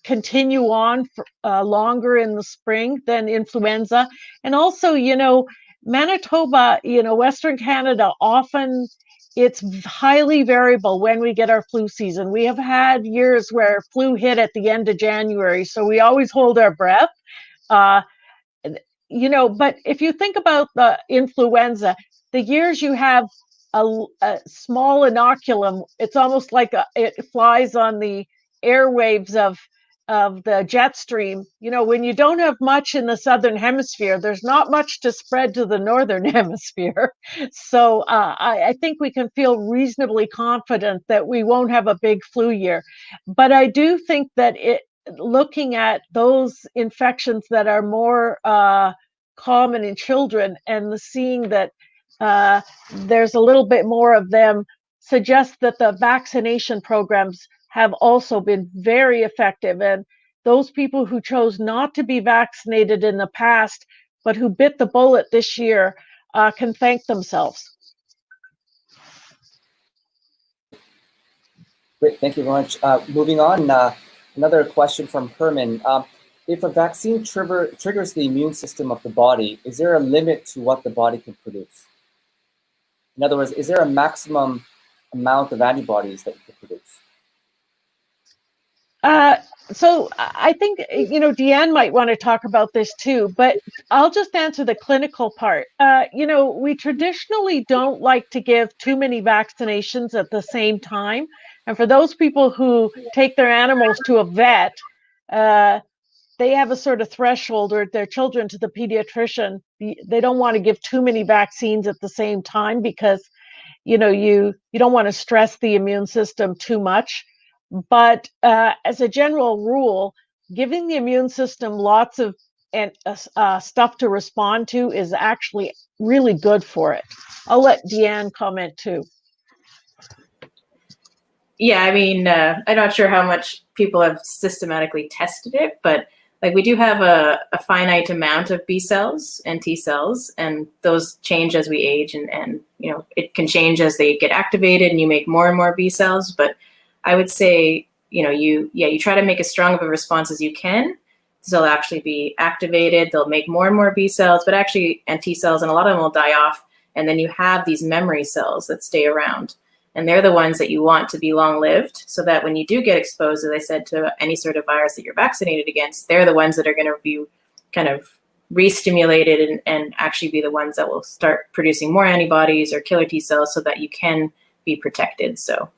continue on for, longer in the spring than influenza. And also, Manitoba, Western Canada, often it's highly variable when we get our flu season. We have had years where flu hit at the end of January, so we always hold our breath. But if you think about the influenza, the years you have a small inoculum, it's almost like it flies on the airwaves of the jet stream. When you don't have much in the southern hemisphere, there's not much to spread to the northern hemisphere. So I think we can feel reasonably confident that we won't have a big flu year. But I do think that looking at those infections that are more common in children and seeing that there's a little bit more of them suggests that the vaccination programs have also been very effective. And those people who chose not to be vaccinated in the past, but who bit the bullet this year, can thank themselves. Great, thank you very much. Moving on, another question from Herman. If a vaccine triggers the immune system of the body, is there a limit to what the body can produce? In other words, is there a maximum amount of antibodies that you can produce? So I think, Deanne might want to talk about this too, but I'll just answer the clinical part. We traditionally don't like to give too many vaccinations at the same time. And for those people who take their animals to a vet, they have a sort of threshold, or their children to the pediatrician. They don't want to give too many vaccines at the same time because, you don't want to stress the immune system too much. But as a general rule, giving the immune system lots of stuff to respond to is actually really good for it. I'll let Deanne comment too. Yeah, I mean, I'm not sure how much people have systematically tested it, but like we do have a finite amount of B cells and T cells, and those change as we age, and it can change as they get activated, and you make more and more B cells. But I would say, you try to make as strong of a response as you can. So they'll actually be activated. They'll make more and more B cells, but actually, and T cells, and a lot of them will die off. And then you have these memory cells that stay around. And they're the ones that you want to be long-lived, so that when you do get exposed, as I said, to any sort of virus that you're vaccinated against, they're the ones that are going to be kind of re-stimulated and actually be the ones that will start producing more antibodies or killer T cells so that you can be protected. So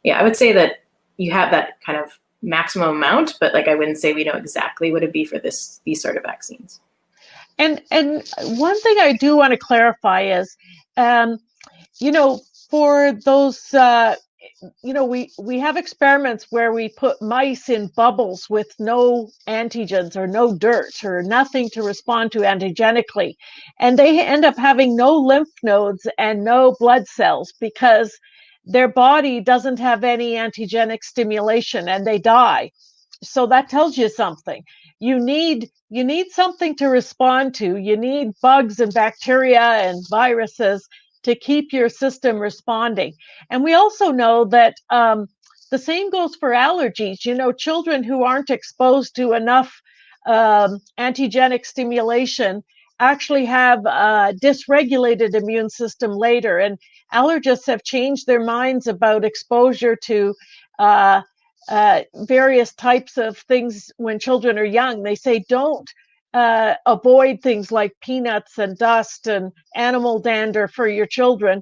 yeah, I would say that you have that kind of maximum amount, but like I wouldn't say we know exactly what it'd be for these sort of vaccines. And one thing I do want to clarify is, for those, we have experiments where we put mice in bubbles with no antigens or no dirt or nothing to respond to antigenically. And they end up having no lymph nodes and no blood cells because their body doesn't have any antigenic stimulation, and they die. So that tells you something. You need something to respond to. You need bugs and bacteria and viruses to keep your system responding. And we also know that the same goes for allergies. Children who aren't exposed to enough antigenic stimulation actually have a dysregulated immune system later. And allergists have changed their minds about exposure to various types of things when children are young. They say don't avoid things like peanuts and dust and animal dander for your children.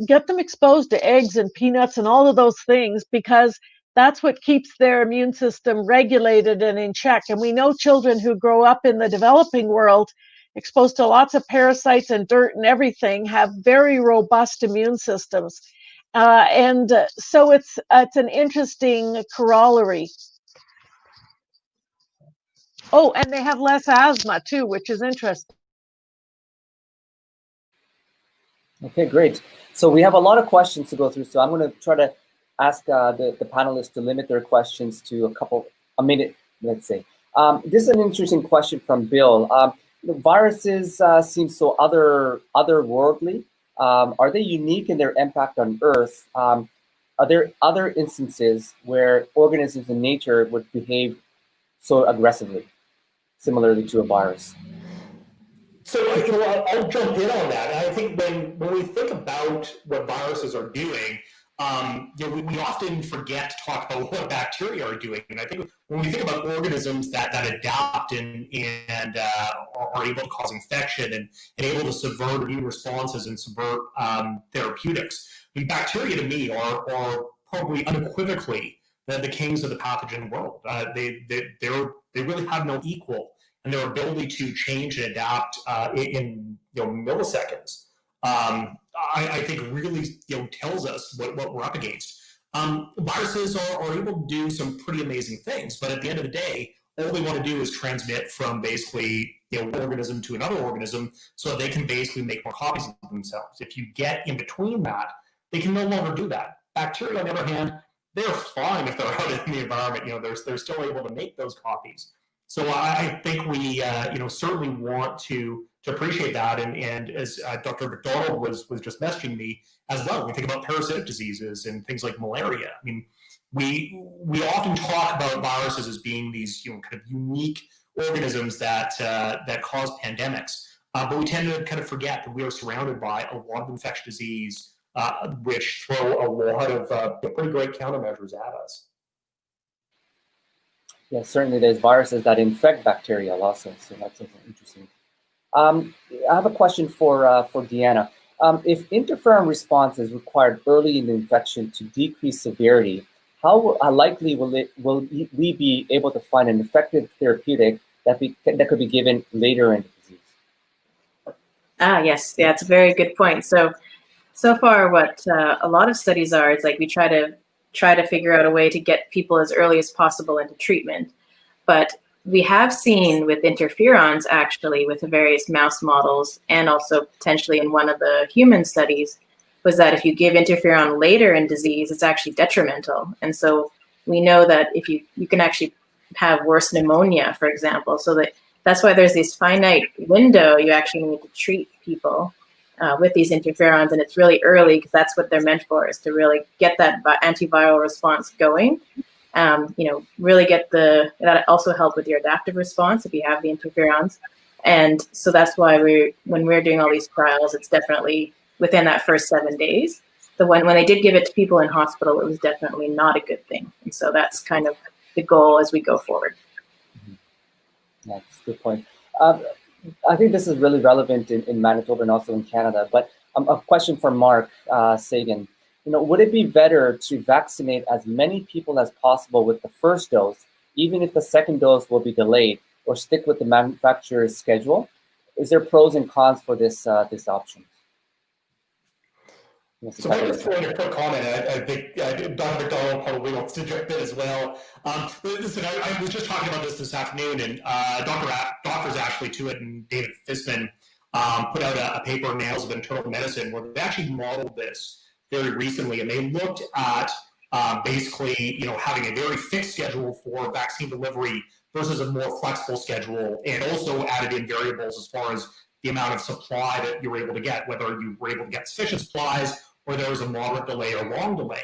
Get them exposed to eggs and peanuts and all of those things, because that's what keeps their immune system regulated and in check. And we know children who grow up in the developing world exposed to lots of parasites and dirt and everything have very robust immune systems. So it's an interesting corollary. Oh, and they have less asthma too, which is interesting. Okay, great. So we have a lot of questions to go through. So I'm going to try to ask the panelists to limit their questions to a minute, let's say. This is an interesting question from Bill. Viruses seem so otherworldly. Are they unique in their impact on Earth? Are there other instances where organisms in nature would behave so aggressively, similarly to a virus? So I'll jump in on that. I think when we think about what viruses are doing, we often forget to talk about what bacteria are doing. And I think when we think about organisms that adapt and are able to cause infection and able to subvert immune responses and subvert therapeutics, I mean, bacteria to me are probably unequivocally the kings of the pathogen world. They really have no equal in their ability to change and adapt in milliseconds. I think really tells us what we're up against. Viruses are able to do some pretty amazing things, but at the end of the day, all they want to do is transmit from basically one organism to another organism, so they can basically make more copies of themselves. If you get in between that, they can no longer do that. Bacteria, on the other hand, they're fine if they're out in the environment. They're still able to make those copies. So I think we certainly want to appreciate that, and as Dr. McDonald was just messaging me as well, we think about parasitic diseases and things like malaria. I mean, we often talk about viruses as being these kind of unique organisms that cause pandemics, but we tend to kind of forget that we are surrounded by a lot of infectious disease, which throw a lot of pretty great countermeasures at us. Yeah, certainly there's viruses that infect bacteria also, so that's interesting. I have a question for Deanna. If interferon response is required early in the infection to decrease severity, how likely will we be able to find an effective therapeutic that could be given later in the disease? Yes, yeah, it's a very good point. So far, what a lot of studies are is like we try to figure out a way to get people as early as possible into treatment, but we have seen with interferons, actually, with the various mouse models, and also potentially in one of the human studies, was that if you give interferon later in disease, it's actually detrimental. And so we know that if you can actually have worse pneumonia, for example. So that's why there's this finite window you actually need to treat people with these interferons, and it's really early because that's what they're meant for, is to really get that antiviral response going. Really get that also help with your adaptive response if you have the interferons. And so that's why when we're doing all these trials, it's definitely within that first 7 days. When they did give it to people in hospital, it was definitely not a good thing. And so that's kind of the goal as we go forward. That's a good point. I think this is really relevant in Manitoba and also in Canada, but a question for Mark Sagan. Would it be better to vaccinate as many people as possible with the first dose, even if the second dose will be delayed, or stick with the manufacturer's schedule? Is there pros and cons for this option? So let me throw in a quick comment. I think Dr. McDonald probably wants to jump in as well. Listen, I was just talking about this afternoon, and doctors Ashley Tuitt and David Fisman put out a paper in Annals of Internal Medicine where they actually modeled this very recently, and they looked at basically, having a very fixed schedule for vaccine delivery versus a more flexible schedule, and also added in variables as far as the amount of supply that you were able to get, whether you were able to get sufficient supplies or there was a moderate delay or long delay.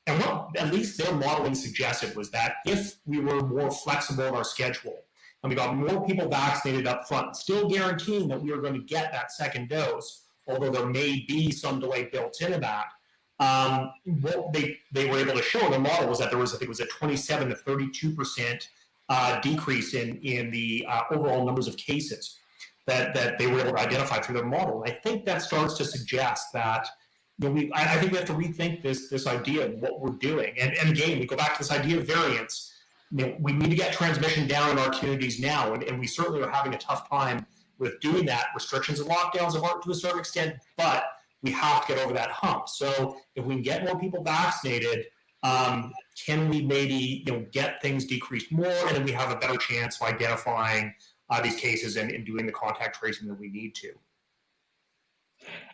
And what at least their modeling suggested was that if we were more flexible in our schedule and we got more people vaccinated up front, still guaranteeing that we were going to get that second dose, although there may be some delay built into that, what they were able to show in the model was that there was, I think it was a 27 to 32% decrease in the overall numbers of cases that they were able to identify through their model. And I think that starts to suggest that I think we have to rethink this idea of what we're doing. And again, we go back to this idea of variants. We need to get transmission down in our communities now, and we certainly are having a tough time with doing that. Restrictions and lockdowns have worked to a certain extent, but we have to get over that hump. So if we can get more people vaccinated, can we maybe get things decreased more, and then we have a better chance of identifying these cases and doing the contact tracing that we need to.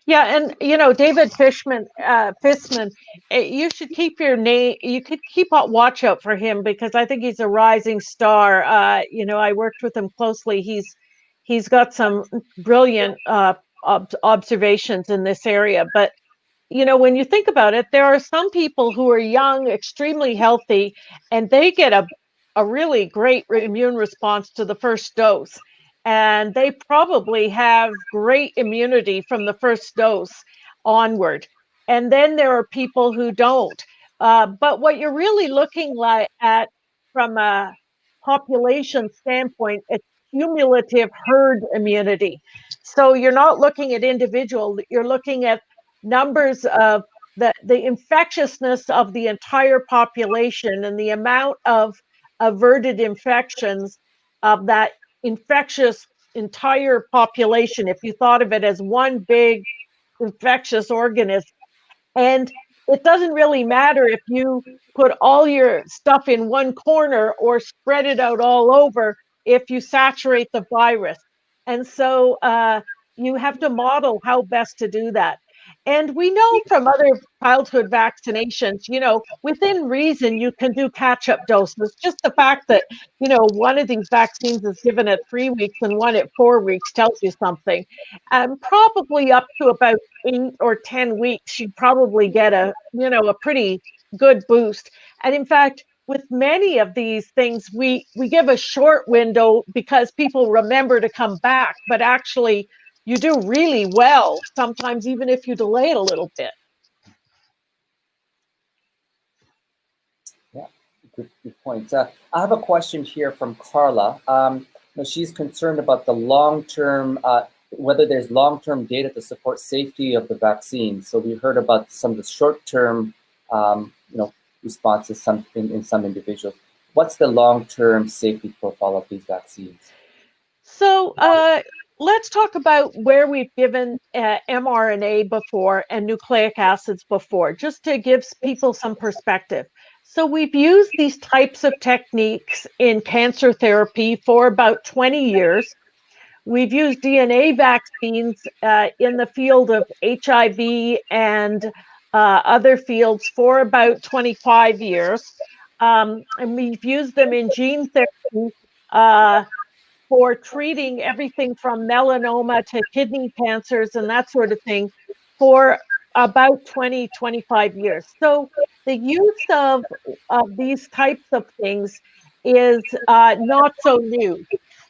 Yeah, and David Fisman, you should keep your name. You could keep a watch out for him because I think he's a rising star. I worked with him closely. He's got some brilliant observations in this area. But when you think about it, there are some people who are young, extremely healthy, and they get a really great immune response to the first dose. And they probably have great immunity from the first dose onward. And then there are people who don't. But what you're really looking at from a population standpoint, it's cumulative herd immunity. So you're not looking at individual, you're looking at numbers of the infectiousness of the entire population and the amount of averted infections of that infectious entire population, if you thought of it as one big infectious organism. And it doesn't really matter if you put all your stuff in one corner or spread it out all over if you saturate the virus. And so you have to model how best to do that. And we know from other childhood vaccinations, within reason, you can do catch-up doses. Just the fact that, one of these vaccines is given at 3 weeks and one at 4 weeks tells you something. Probably up to about 8 or 10 weeks, you probably get a pretty good boost. And in fact, with many of these things, we give a short window because people remember to come back, but actually you do really well, sometimes even if you delay it a little bit. Yeah, Good point. I have a question here from Carla. She's concerned about the long-term, whether there's long-term data to support safety of the vaccine. So we heard about some of the short-term, responses in some individuals. What's the long-term safety profile of these vaccines? So let's talk about where we've given mRNA before and nucleic acids before, just to give people some perspective. So we've used these types of techniques in cancer therapy for about 20 years. We've used DNA vaccines in the field of HIV and other fields for about 25 years. And we've used them in gene therapy for treating everything from melanoma to kidney cancers and that sort of thing for about 20, 25 years. So the use of these types of things is not so new.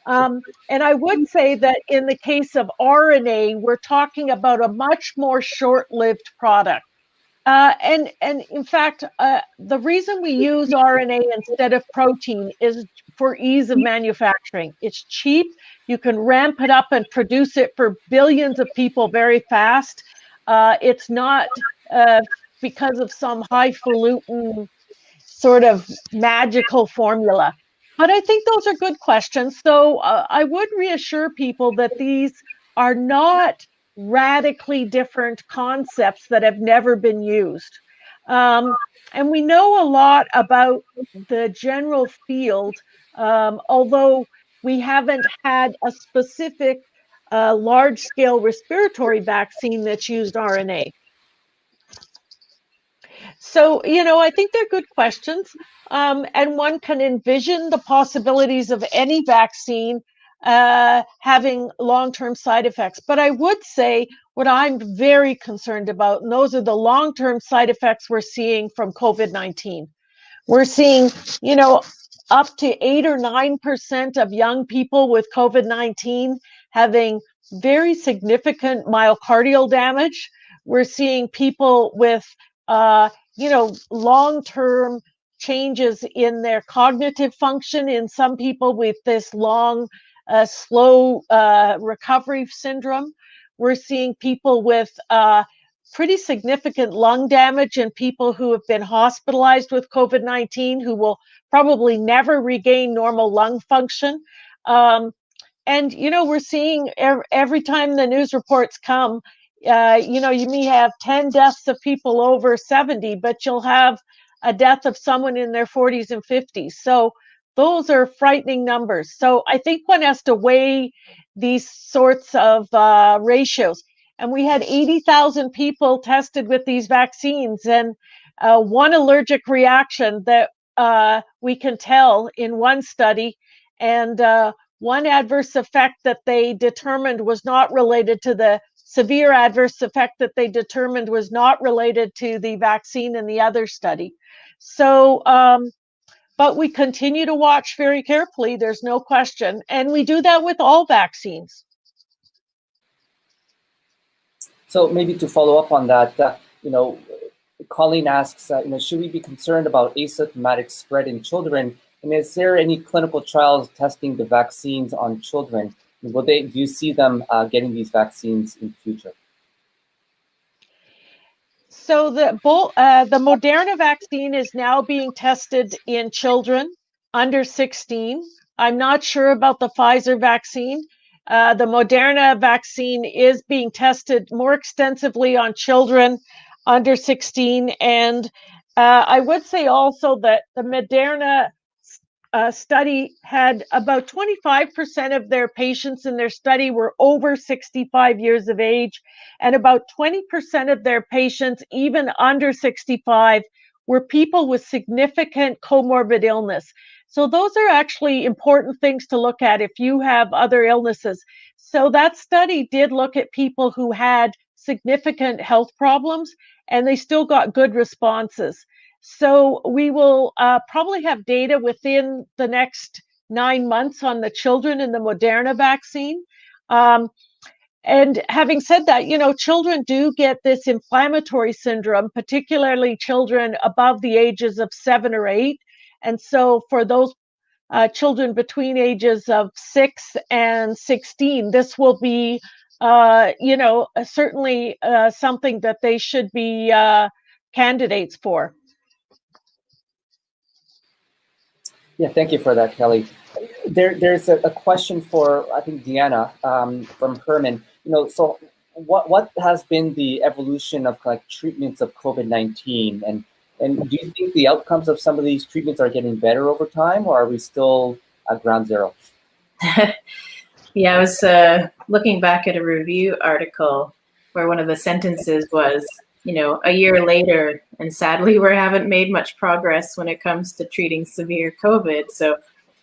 And I would say that in the case of RNA, we're talking about a much more short-lived product. And in fact, the reason we use RNA instead of protein is for ease of manufacturing. It's cheap. You can ramp it up and produce it for billions of people very fast. It's not because of some highfalutin sort of magical formula. But I think those are good questions. So I would reassure people that these are not radically different concepts that have never been used. And we know a lot about the general field, although we haven't had a specific large-scale respiratory vaccine that's used RNA. So, I think they're good questions. And one can envision the possibilities of any vaccine having long-term side effects. But I would say what I'm very concerned about, and those are the long-term side effects we're seeing from COVID-19. We're seeing, up to 8 or 9% of young people with COVID-19 having very significant myocardial damage. We're seeing people with long-term changes in their cognitive function in some people with this long, slow recovery syndrome. We're seeing people with pretty significant lung damage in people who have been hospitalized with COVID-19 who will probably never regain normal lung function. And, we're seeing every time the news reports come, you may have 10 deaths of people over 70, but you'll have a death of someone in their 40s and 50s. So those are frightening numbers. So I think one has to weigh these sorts of ratios. And we had 80,000 people tested with these vaccines, and one allergic reaction that we can tell in one study, and one adverse effect that they determined was not related to the severe adverse effect that they determined was not related to the vaccine in the other study. So, but we continue to watch very carefully, there's no question. And we do that with all vaccines. So maybe to follow up on that, Colleen asks, should we be concerned about asymptomatic spread in children? And is there any clinical trials testing the vaccines on children? Do you see them getting these vaccines in the future? So the Moderna vaccine is now being tested in children under 16. I'm not sure about the Pfizer vaccine. The Moderna vaccine is being tested more extensively on children under 16. And I would say also that the Moderna study had about 25% of their patients in their study were over 65 years of age, and about 20% of their patients, even under 65, were people with significant comorbid illness. So those are actually important things to look at if you have other illnesses. So that study did look at people who had significant health problems, and they still got good responses. So we will probably have data within the next 9 months on the children in the Moderna vaccine. And having said that, children do get this inflammatory syndrome, particularly children above the ages of 7 or 8. And so for those children between ages of 6 and 16, this will be, certainly something that they should be candidates for. Yeah, thank you for that, Kelly. There's a question for, I think, Deanna, from Herman. So what has been the evolution of like treatments of COVID-19, and do you think the outcomes of some of these treatments are getting better over time, or are we still at ground zero? Yeah, I was looking back at a review article where one of the sentences was, a year later, and sadly, we haven't made much progress when it comes to treating severe COVID. So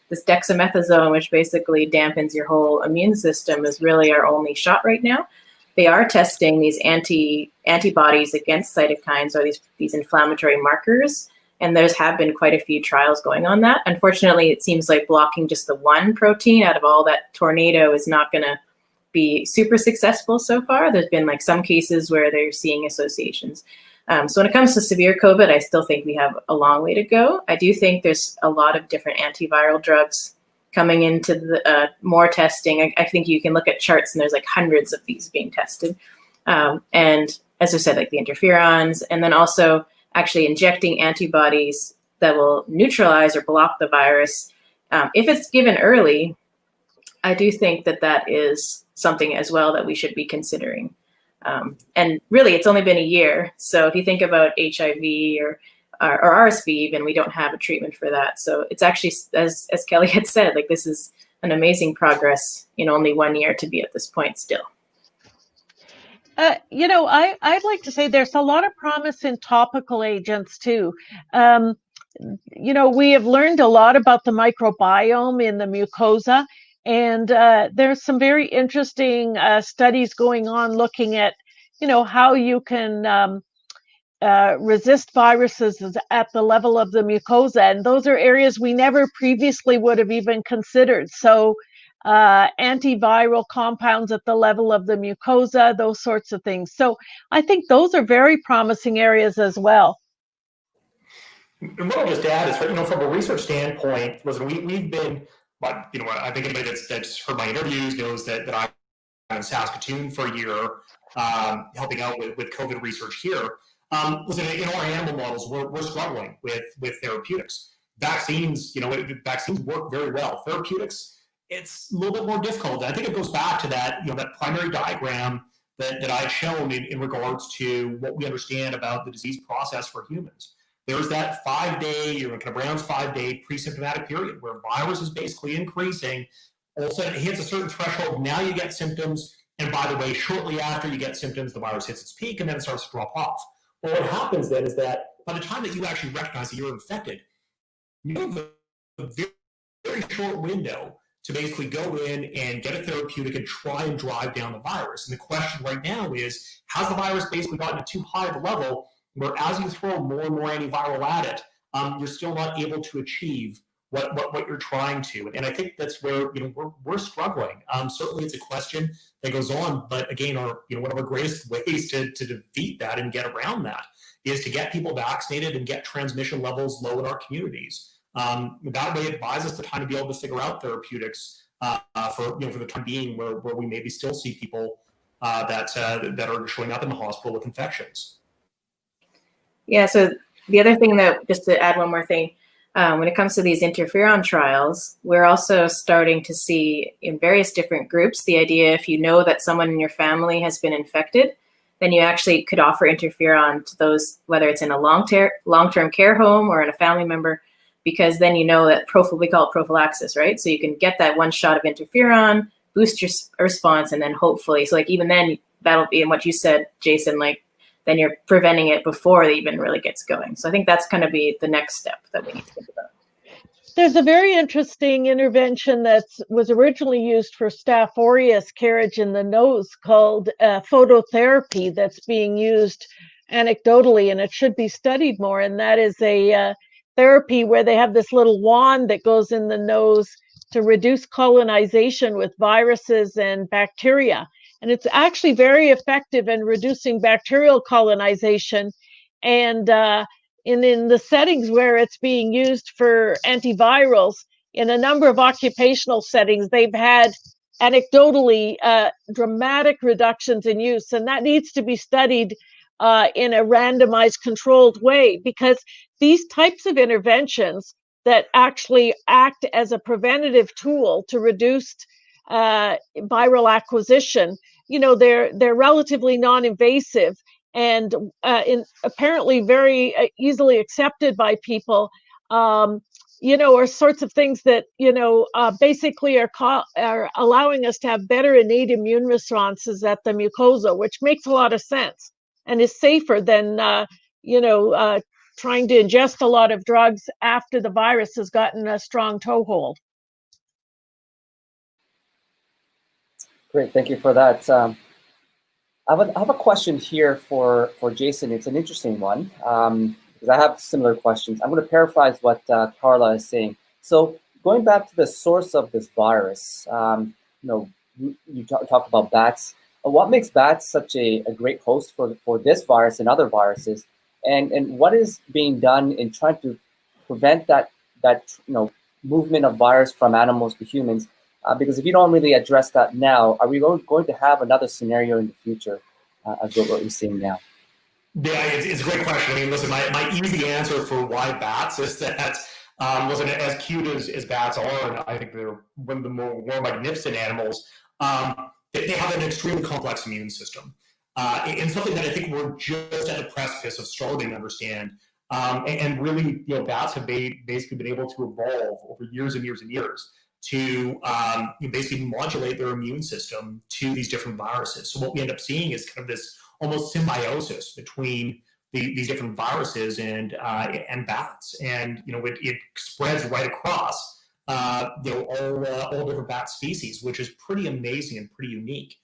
this dexamethasone, which basically dampens your whole immune system, is really our only shot right now. They are testing these antibodies against cytokines, or these inflammatory markers, and there's have been quite a few trials going on that. Unfortunately, it seems like blocking just the one protein out of all that tornado is not going to be super successful so far. There's been like some cases where they're seeing associations. So when it comes to severe COVID, I still think we have a long way to go. I do think there's a lot of different antiviral drugs coming into the more testing. I think you can look at charts and there's like hundreds of these being tested. And as I said, like the interferons, and then also actually injecting antibodies that will neutralize or block the virus. If it's given early, I do think that is something as well that we should be considering. And really, it's only been a year. So if you think about HIV or RSV, even, we don't have a treatment for that. So it's actually, as Kelly had said, like this is an amazing progress in only 1 year to be at this point still. I'd like to say there's a lot of promise in topical agents too. We have learned a lot about the microbiome in the mucosa, and there's some very interesting studies going on looking at, how you can resist viruses at the level of the mucosa. And those are areas we never previously would have even considered. So antiviral compounds at the level of the mucosa, those sorts of things. So I think those are very promising areas as well. And what I'll just add is, from a research standpoint, listen, we've been, I think anybody that's heard my interviews knows that I'm in Saskatoon for a year, helping out with COVID research here. Listen, in our animal models, we're struggling with therapeutics. Vaccines, vaccines work very well. Therapeutics, it's a little bit more difficult. I think it goes back to that, that primary diagram that I've shown in regards to what we understand about the disease process for humans. There's that 5-day, Brown's 5-day pre-symptomatic period where virus is basically increasing. All of a sudden, it hits a certain threshold. Now you get symptoms. And by the way, shortly after you get symptoms, the virus hits its peak and then it starts to drop off. Well, what happens then is that by the time that you actually recognize that you're infected, you have a very, very short window to basically go in and get a therapeutic and try and drive down the virus. And the question right now is, has the virus basically gotten to too high of a level where as you throw more and more antiviral at it, you're still not able to achieve what you're trying to? And I think that's where we're struggling. Certainly it's a question that goes on, but again, one of our greatest ways to defeat that and get around that is to get people vaccinated and get transmission levels low in our communities. That way it buys us the time to be able to figure out therapeutics for the time being where we maybe still see people that are showing up in the hospital with infections. Yeah, so the other thing that, just to add one more thing, when it comes to these interferon trials, we're also starting to see in various different groups the idea, if you know that someone in your family has been infected, then you actually could offer interferon to those, whether it's in a long-term care home or in a family member, because then you know that we call it prophylaxis, right? So you can get that one shot of interferon, boost your response, and then hopefully, so like even then, that'll be in what you said, Jason, like then you're preventing it before it even really gets going. So I think that's going to be the next step that we need to think about. There's a very interesting intervention that was originally used for Staph aureus carriage in the nose called phototherapy that's being used anecdotally, and it should be studied more. And that is a therapy where they have this little wand that goes in the nose to reduce colonization with viruses and bacteria. And it's actually very effective in reducing bacterial colonization. And in the settings where it's being used for antivirals, in a number of occupational settings, they've had anecdotally dramatic reductions in use, and that needs to be studied in a randomized controlled way, because these types of interventions that actually act as a preventative tool to reduce viral acquisition, they're relatively non-invasive and apparently very easily accepted by people, are sorts of things that, basically are allowing us to have better innate immune responses at the mucosa, which makes a lot of sense and is safer than, trying to ingest a lot of drugs after the virus has gotten a strong toehold. Great, thank you for that. I have a question here for Jason. It's an interesting one, because I have similar questions. I'm going to paraphrase what Carla is saying. So going back to the source of this virus, you talked about bats. What makes bats such a great host for this virus and other viruses? And what is being done in trying to prevent that movement of virus from animals to humans? Because if you don't really address that now, are we going to have another scenario in the future as what we're seeing now? Yeah, it's a great question. I mean, listen, my easy answer for why bats is that, listen, as cute as bats are, and I think they're one of the more magnificent animals, they have an extremely complex immune system. And something that I think we're just at the precipice of starting to understand. And really, bats have basically been able to evolve over years and years and years to basically modulate their immune system to these different viruses. So what we end up seeing is kind of this almost symbiosis between these different viruses and bats, and it spreads right across all different bat species, which is pretty amazing and pretty unique.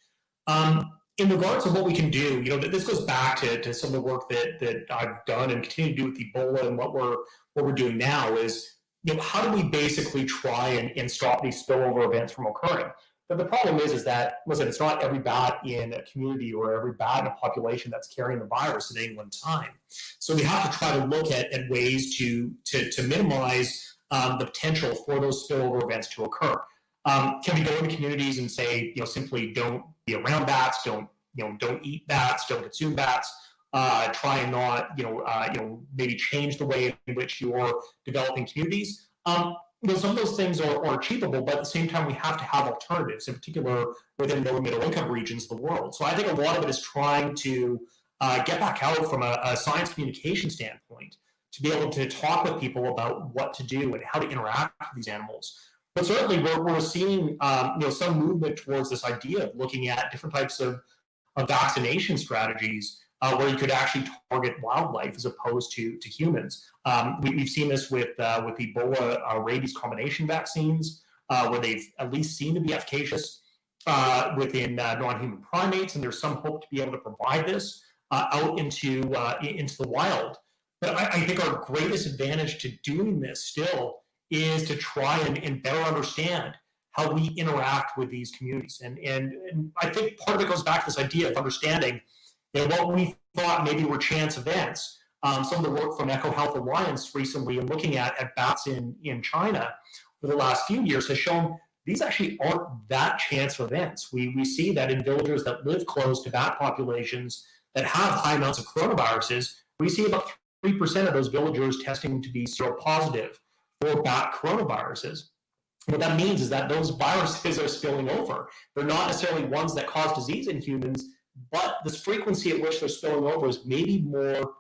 In regards to what we can do, this goes back to some of the work that I've done and continue to do with Ebola, and what we're doing now is, how do we basically try and stop these spillover events from occurring? But the problem is that, listen, it's not every bat in a community or every bat in a population that's carrying the virus at any one time. So we have to try to look at ways to minimize the potential for those spillover events to occur. Can we go into communities and say, simply don't be around bats, don't eat bats, don't consume bats, try and not, maybe change the way in which you're developing communities? Some of those things are achievable, but at the same time, we have to have alternatives, in particular within low and middle income regions of the world. So I think a lot of it is trying to get back out from a science communication standpoint to be able to talk with people about what to do and how to interact with these animals. But certainly we're seeing some movement towards this idea of looking at different types of vaccination strategies where you could actually target wildlife as opposed to humans. We've seen this with Ebola rabies combination vaccines, where they've at least seemed to be efficacious within non-human primates, and there's some hope to be able to provide this out into the wild. But I think our greatest advantage to doing this still is to try and better understand how we interact with these communities. And I think part of it goes back to this idea of understanding what we thought maybe were chance events. Some of the work from Eco Health Alliance recently and looking at bats in China for the last few years has shown these actually aren't that chance events. We see that in villagers that live close to bat populations that have high amounts of coronaviruses, we see about 3% of those villagers testing to be seropositive for bat coronaviruses. What that means is that those viruses are spilling over. They're not necessarily ones that cause disease in humans, but the frequency at which they're spilling over is maybe more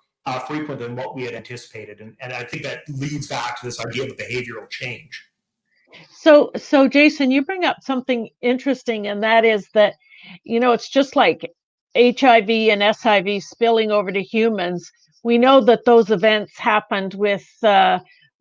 frequent than what we had anticipated. And I think that leads back to this idea of behavioral change. So Jason, you bring up something interesting, and that is that, it's just like HIV and SIV spilling over to humans. We know that those events happened with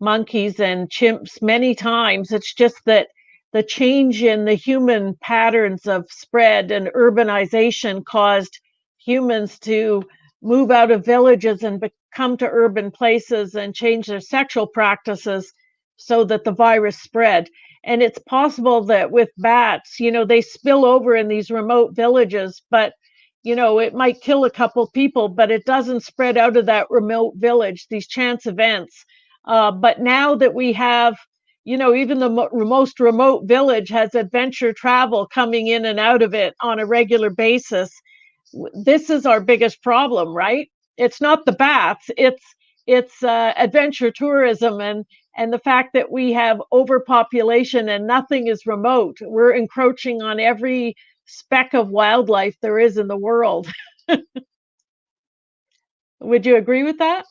monkeys and chimps many times. It's just that the change in the human patterns of spread and urbanization caused humans to move out of villages and come to urban places and change their sexual practices so that the virus spread. And it's possible that with bats, they spill over in these remote villages, but it might kill a couple people, but it doesn't spread out of that remote village, these chance events. But now that we have, even the most remote village has adventure travel coming in and out of it on a regular basis. This is our biggest problem, right? It's not the bats, it's adventure tourism and the fact that we have overpopulation and nothing is remote. We're encroaching on every speck of wildlife there is in the world. Would you agree with that?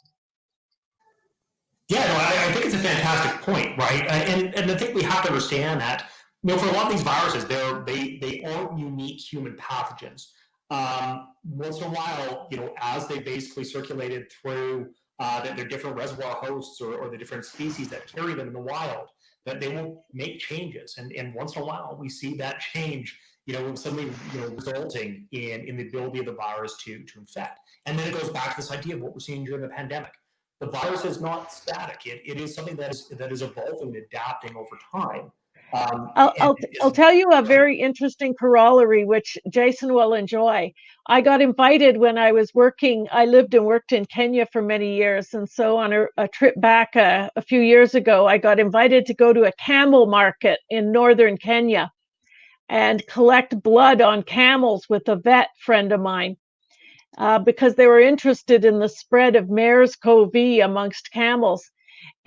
Yeah, no, I think it's a fantastic point, right? And I think we have to understand that, for a lot of these viruses, they aren't unique human pathogens. Once in a while, as they basically circulated through their different reservoir hosts or the different species that carry them in the wild, that they will make changes. And once in a while, we see that change, suddenly, resulting in the ability of the virus to infect. And then it goes back to this idea of what we're seeing during the pandemic. The virus is not static. It is something that is evolving and adapting over time. I'll tell you a very interesting corollary, which Jason will enjoy. I got invited when I was working. I lived and worked in Kenya for many years. And so on a trip back a few years ago, I got invited to go to a camel market in northern Kenya and collect blood on camels with a vet friend of mine. Because they were interested in the spread of MERS-CoV amongst camels.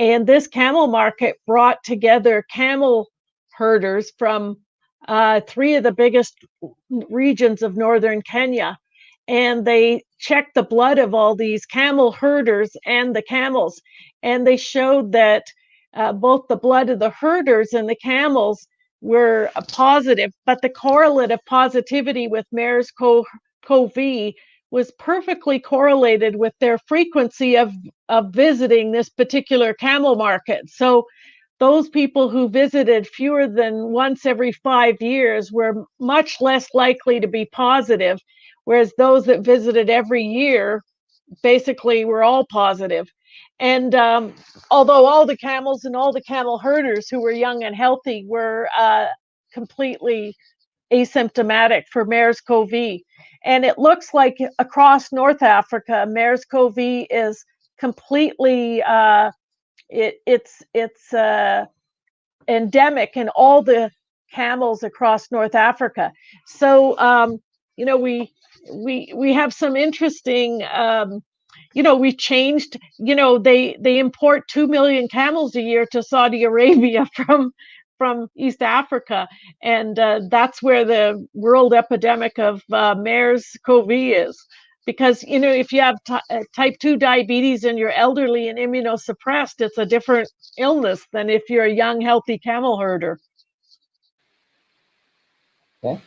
And this camel market brought together camel herders from 3 of the biggest regions of northern Kenya. And they checked the blood of all these camel herders and the camels. And they showed that both the blood of the herders and the camels were positive, but the correlate of positivity with MERS-CoV was perfectly correlated with their frequency of visiting this particular camel market. So those people who visited fewer than once every 5 years were much less likely to be positive, whereas those that visited every year basically were all positive. And although all the camels and all the camel herders who were young and healthy were completely asymptomatic for MERS-CoV. And it looks like across North Africa, MERS-CoV is completely, it's endemic in all the camels across North Africa. So, we have some interesting, we changed, they import 2 million camels a year to Saudi Arabia from East Africa. And that's where the world epidemic of MERS-CoV is. Because, if you have type 2 diabetes and you're elderly and immunosuppressed, it's a different illness than if you're a young, healthy camel herder. Okay,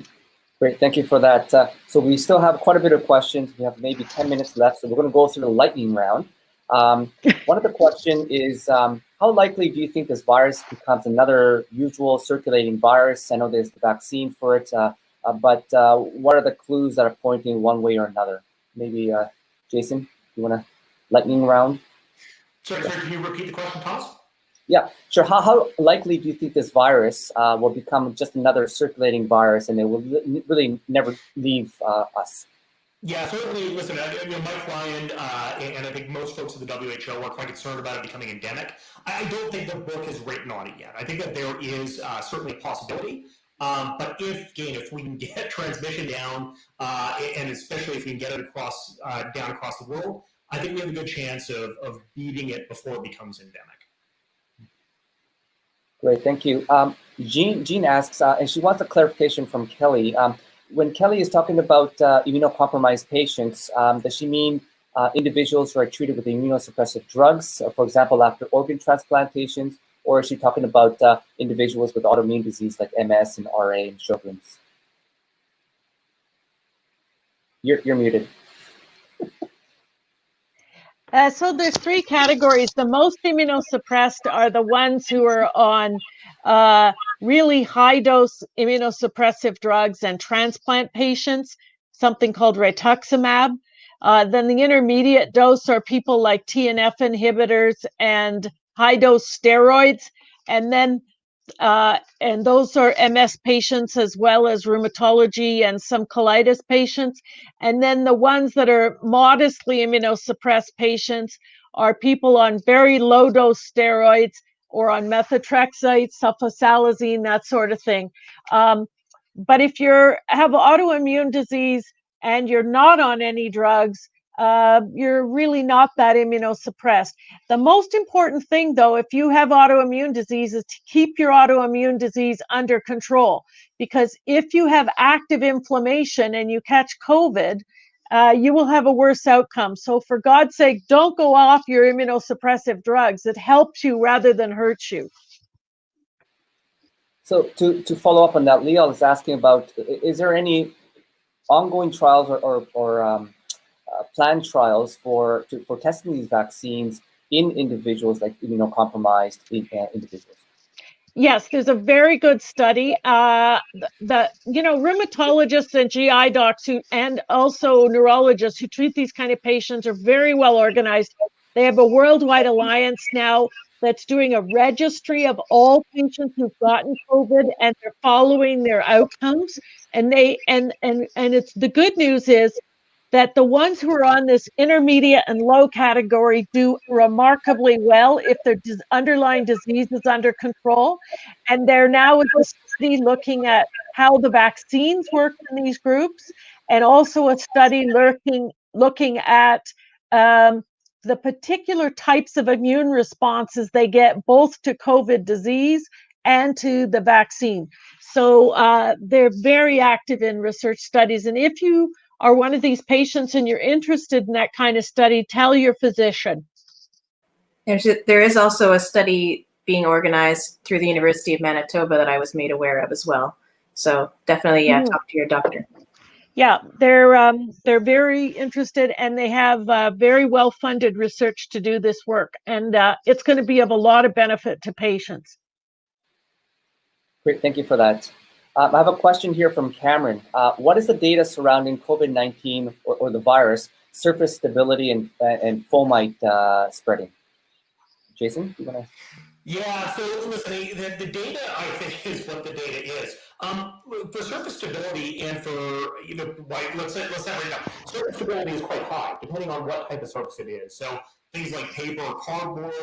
great. Thank you for that. So we still have quite a bit of questions. We have maybe 10 minutes left, so we're going to go through the lightning round. One of the questions is, how likely do you think this virus becomes another usual circulating virus? I know there's the vaccine for it, but what are the clues that are pointing one way or another? Maybe, Jason, you want to lightning round? Sorry, can you repeat the question, Thomas? Yeah, sure. How likely do you think this virus will become just another circulating virus and it will really never leave us? Yeah, certainly. Listen, Mike Ryan and I think most folks at the WHO are quite concerned about it becoming endemic. I don't think the book is written on it yet. I think that there is certainly a possibility. But if we can get transmission down, and especially if we can get it down across the world, I think we have a good chance of beating it before it becomes endemic. Great, thank you. Jean asks, and she wants a clarification from Kelly. When Kelly is talking about immunocompromised patients, does she mean individuals who are treated with immunosuppressive drugs, for example, after organ transplantations, or is she talking about individuals with autoimmune disease like MS and RA and Sjogren's? You're muted. So there's 3 categories. The most immunosuppressed are the ones who are on really high dose immunosuppressive drugs and transplant patients, something called rituximab. Then the intermediate dose are people like TNF inhibitors and high dose steroids. And then and those are MS patients as well as rheumatology and some colitis patients. And then the ones that are modestly immunosuppressed patients are people on very low dose steroids or on methotrexate, sulfasalazine, that sort of thing. But if you have autoimmune disease and you're not on any drugs, you're really not that immunosuppressed. The most important thing, though, if you have autoimmune disease, is to keep your autoimmune disease under control. Because if you have active inflammation and you catch COVID, you will have a worse outcome. So for God's sake, don't go off your immunosuppressive drugs. It helps you rather than hurts you. So to follow up on that, Leah is asking about, is there any ongoing trials or planned trials for testing these vaccines in individuals like immunocompromised individuals? Yes, there's a very good study. Rheumatologists and GI docs and also neurologists who treat these kind of patients are very well organized. They have a worldwide alliance now that's doing a registry of all patients who've gotten COVID, and they're following their outcomes. And it's the good news is that the ones who are on this intermediate and low category do remarkably well if their underlying disease is under control. And there now is a study looking at how the vaccines work in these groups, and also a study looking at the particular types of immune responses they get both to COVID disease and to the vaccine. So they're very active in research studies. And if you are one of these patients and you're interested in that kind of study, tell your physician. There is also a study being organized through the University of Manitoba that I was made aware of as well. So definitely, talk to your doctor. Yeah, they're very interested, and they have very well-funded research to do this work, and it's going to be of a lot of benefit to patients. Great, thank you for that. I have a question here from Cameron. What is the data surrounding COVID-19 or the virus, surface stability and fomite spreading? Jason, you want to? Yeah, so listen, the data, I think, is what the data is. For surface stability and for, let's separate it up. Surface stability is quite high, depending on what type of surface it is. So things like paper or cardboard,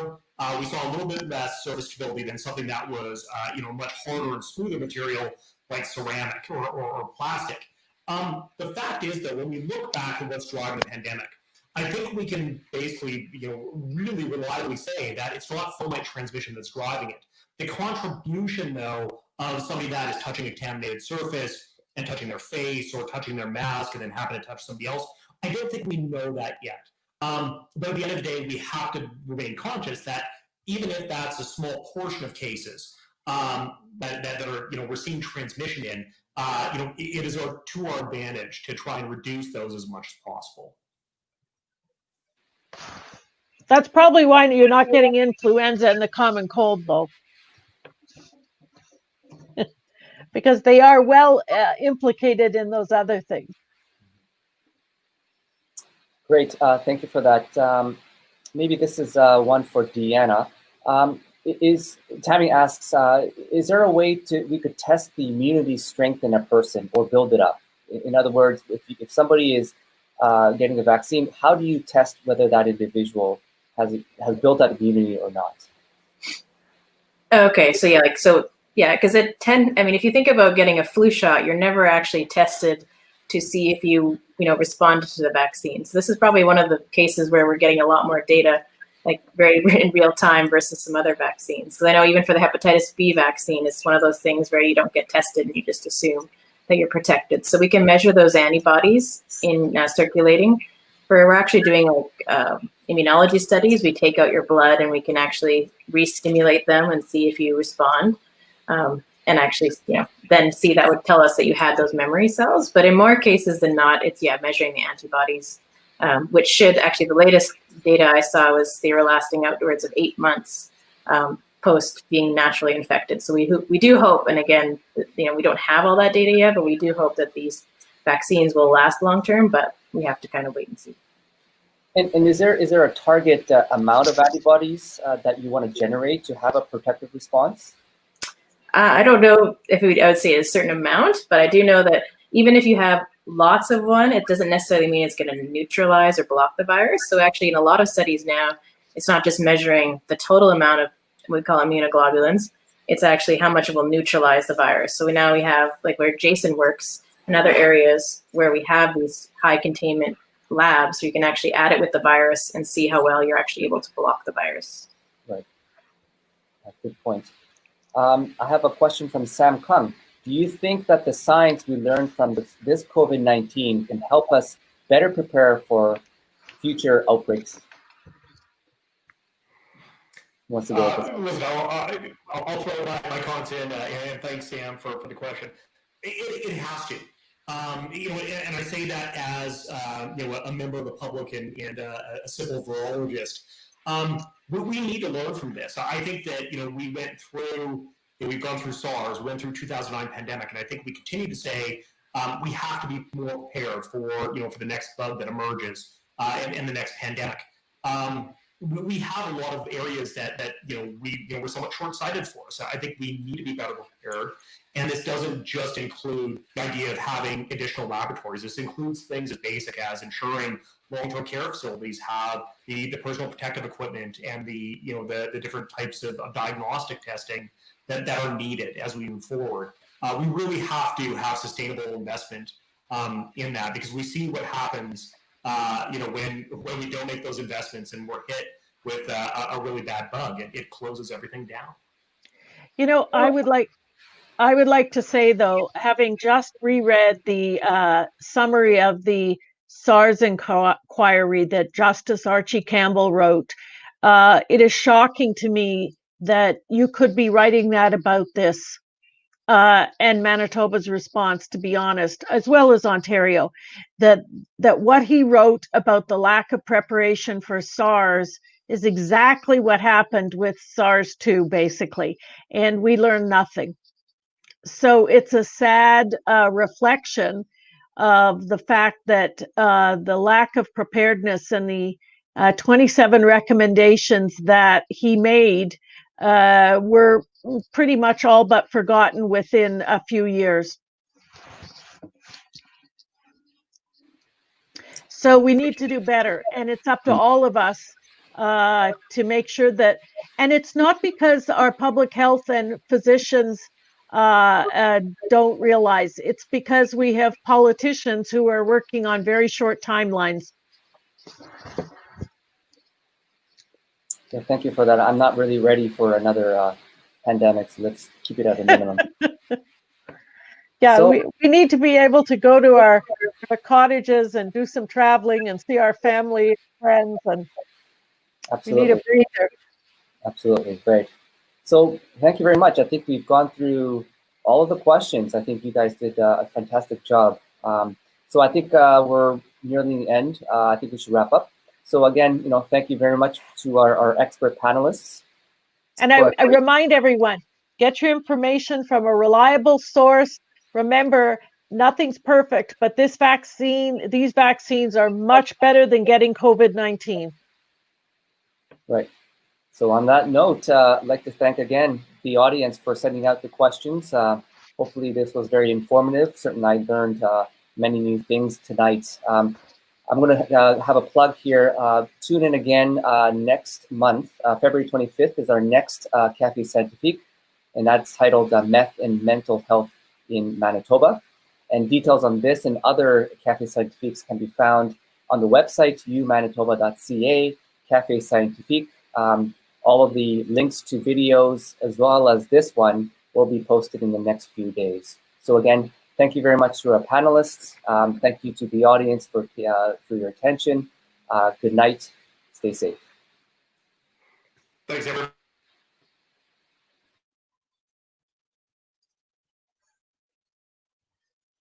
we saw a little bit less surface stability than something that was, much harder and smoother material like ceramic or plastic. The fact is that when we look back at what's driving the pandemic, I think we can basically, really reliably say that it's not fomite transmission that's driving it. The contribution, though, of somebody that is touching a contaminated surface and touching their face or touching their mask and then happen to touch somebody else, I don't think we know that yet. But at the end of the day, we have to remain conscious that even if that's a small portion of cases that are, we're seeing transmission in, it is to our advantage to try and reduce those as much as possible. That's probably why you're not getting influenza and the common cold, though. Because they are well implicated in those other things. Great, thank you for that. Maybe this is one for Deanna. Tammy asks, is there a way we could test the immunity strength in a person or build it up? In other words, if somebody is getting the vaccine, how do you test whether that individual has built that immunity or not? Okay, so because if you think about getting a flu shot, you're never actually tested to see if you responded to the vaccine. So this is probably one of the cases where we're getting a lot more data, like very in real time versus some other vaccines. So I know even for the hepatitis B vaccine, it's one of those things where you don't get tested and you just assume that you're protected. So we can measure those antibodies in circulating. We're actually doing immunology studies. We take out your blood and we can actually re-stimulate them and see if you respond. And actually, then see that would tell us that you had those memory cells. But in more cases than not, it's measuring the antibodies, which should actually, the latest data I saw was they were lasting outwards of 8 months post being naturally infected. So we do hope, and again, we don't have all that data yet, but we do hope that these vaccines will last long term, but we have to kind of wait and see. And is there a target amount of antibodies that you want to generate to have a protective response? I don't know if I would say a certain amount, but I do know that even if you have lots of one, it doesn't necessarily mean it's going to neutralize or block the virus. So actually, in a lot of studies now, it's not just measuring the total amount of what we call immunoglobulins. It's actually how much it will neutralize the virus. So now we have, like where Jason works and other areas where we have these high containment labs, so you can actually add it with the virus and see how well you're actually able to block the virus. Right. Good point. I have a question from Sam Kung. Do you think that the science we learned from this COVID-19 can help us better prepare for future outbreaks? Who wants to go with this? Listen, I'll throw my comments in, and thanks, Sam, for the question. It has to. And I say that as a member of the public and a civil virologist. We need to learn from this. I think that we went through, we've gone through SARS, we went through 2009 pandemic, and I think we continue to say we have to be more prepared for for the next bug that emerges and the next pandemic. We have a lot of areas that we're somewhat short-sighted for. So I think we need to be better prepared. And this doesn't just include the idea of having additional laboratories. This includes things as basic as ensuring long-term care facilities have the personal protective equipment and the different types of diagnostic testing that are needed as we move forward. We really have to have sustainable investment in that, because we see what happens when we don't make those investments and we're hit with a really bad bug. It closes everything down. I would like to say, though, having just reread the summary of the SARS inquiry that Justice Archie Campbell wrote, it is shocking to me that you could be writing that about this and Manitoba's response, to be honest, as well as Ontario, that what he wrote about the lack of preparation for SARS is exactly what happened with SARS-2, basically, and we learned nothing. So it's a sad reflection of the fact that the lack of preparedness and the 27 recommendations that he made were pretty much all but forgotten within a few years. So we need to do better, and it's up to all of us to make sure that, and it's not because our public health and physicians don't realize, it's because we have politicians who are working on very short timelines. Yeah, thank you for that. I'm not really ready for another pandemic, so let's keep it at a minimum. Yeah, so, we need to be able to go to our cottages and do some traveling and see our family and friends, and absolutely. We need a breather. Absolutely, great. So thank you very much. I think we've gone through all of the questions. I think you guys did a fantastic job. So I think we're nearing the end. I think we should wrap up. So again, thank you very much to our expert panelists. And I remind everyone, get your information from a reliable source. Remember, nothing's perfect, but these vaccines are much better than getting COVID-19. Right. So on that note, I'd like to thank again the audience for sending out the questions. Hopefully this was very informative. Certainly I learned many new things tonight. I'm going to have a plug here. Tune in again next month. February 25th is our next Café Scientifique, and that's titled Meth and Mental Health in Manitoba. And details on this and other Café Scientifiques can be found on the website umanitoba.ca, Café Scientifique. All of the links to videos as well as this one will be posted in the next few days. So again, thank you very much to our panelists. Thank you to the audience for your attention. Good night. Stay safe. Thanks, everyone.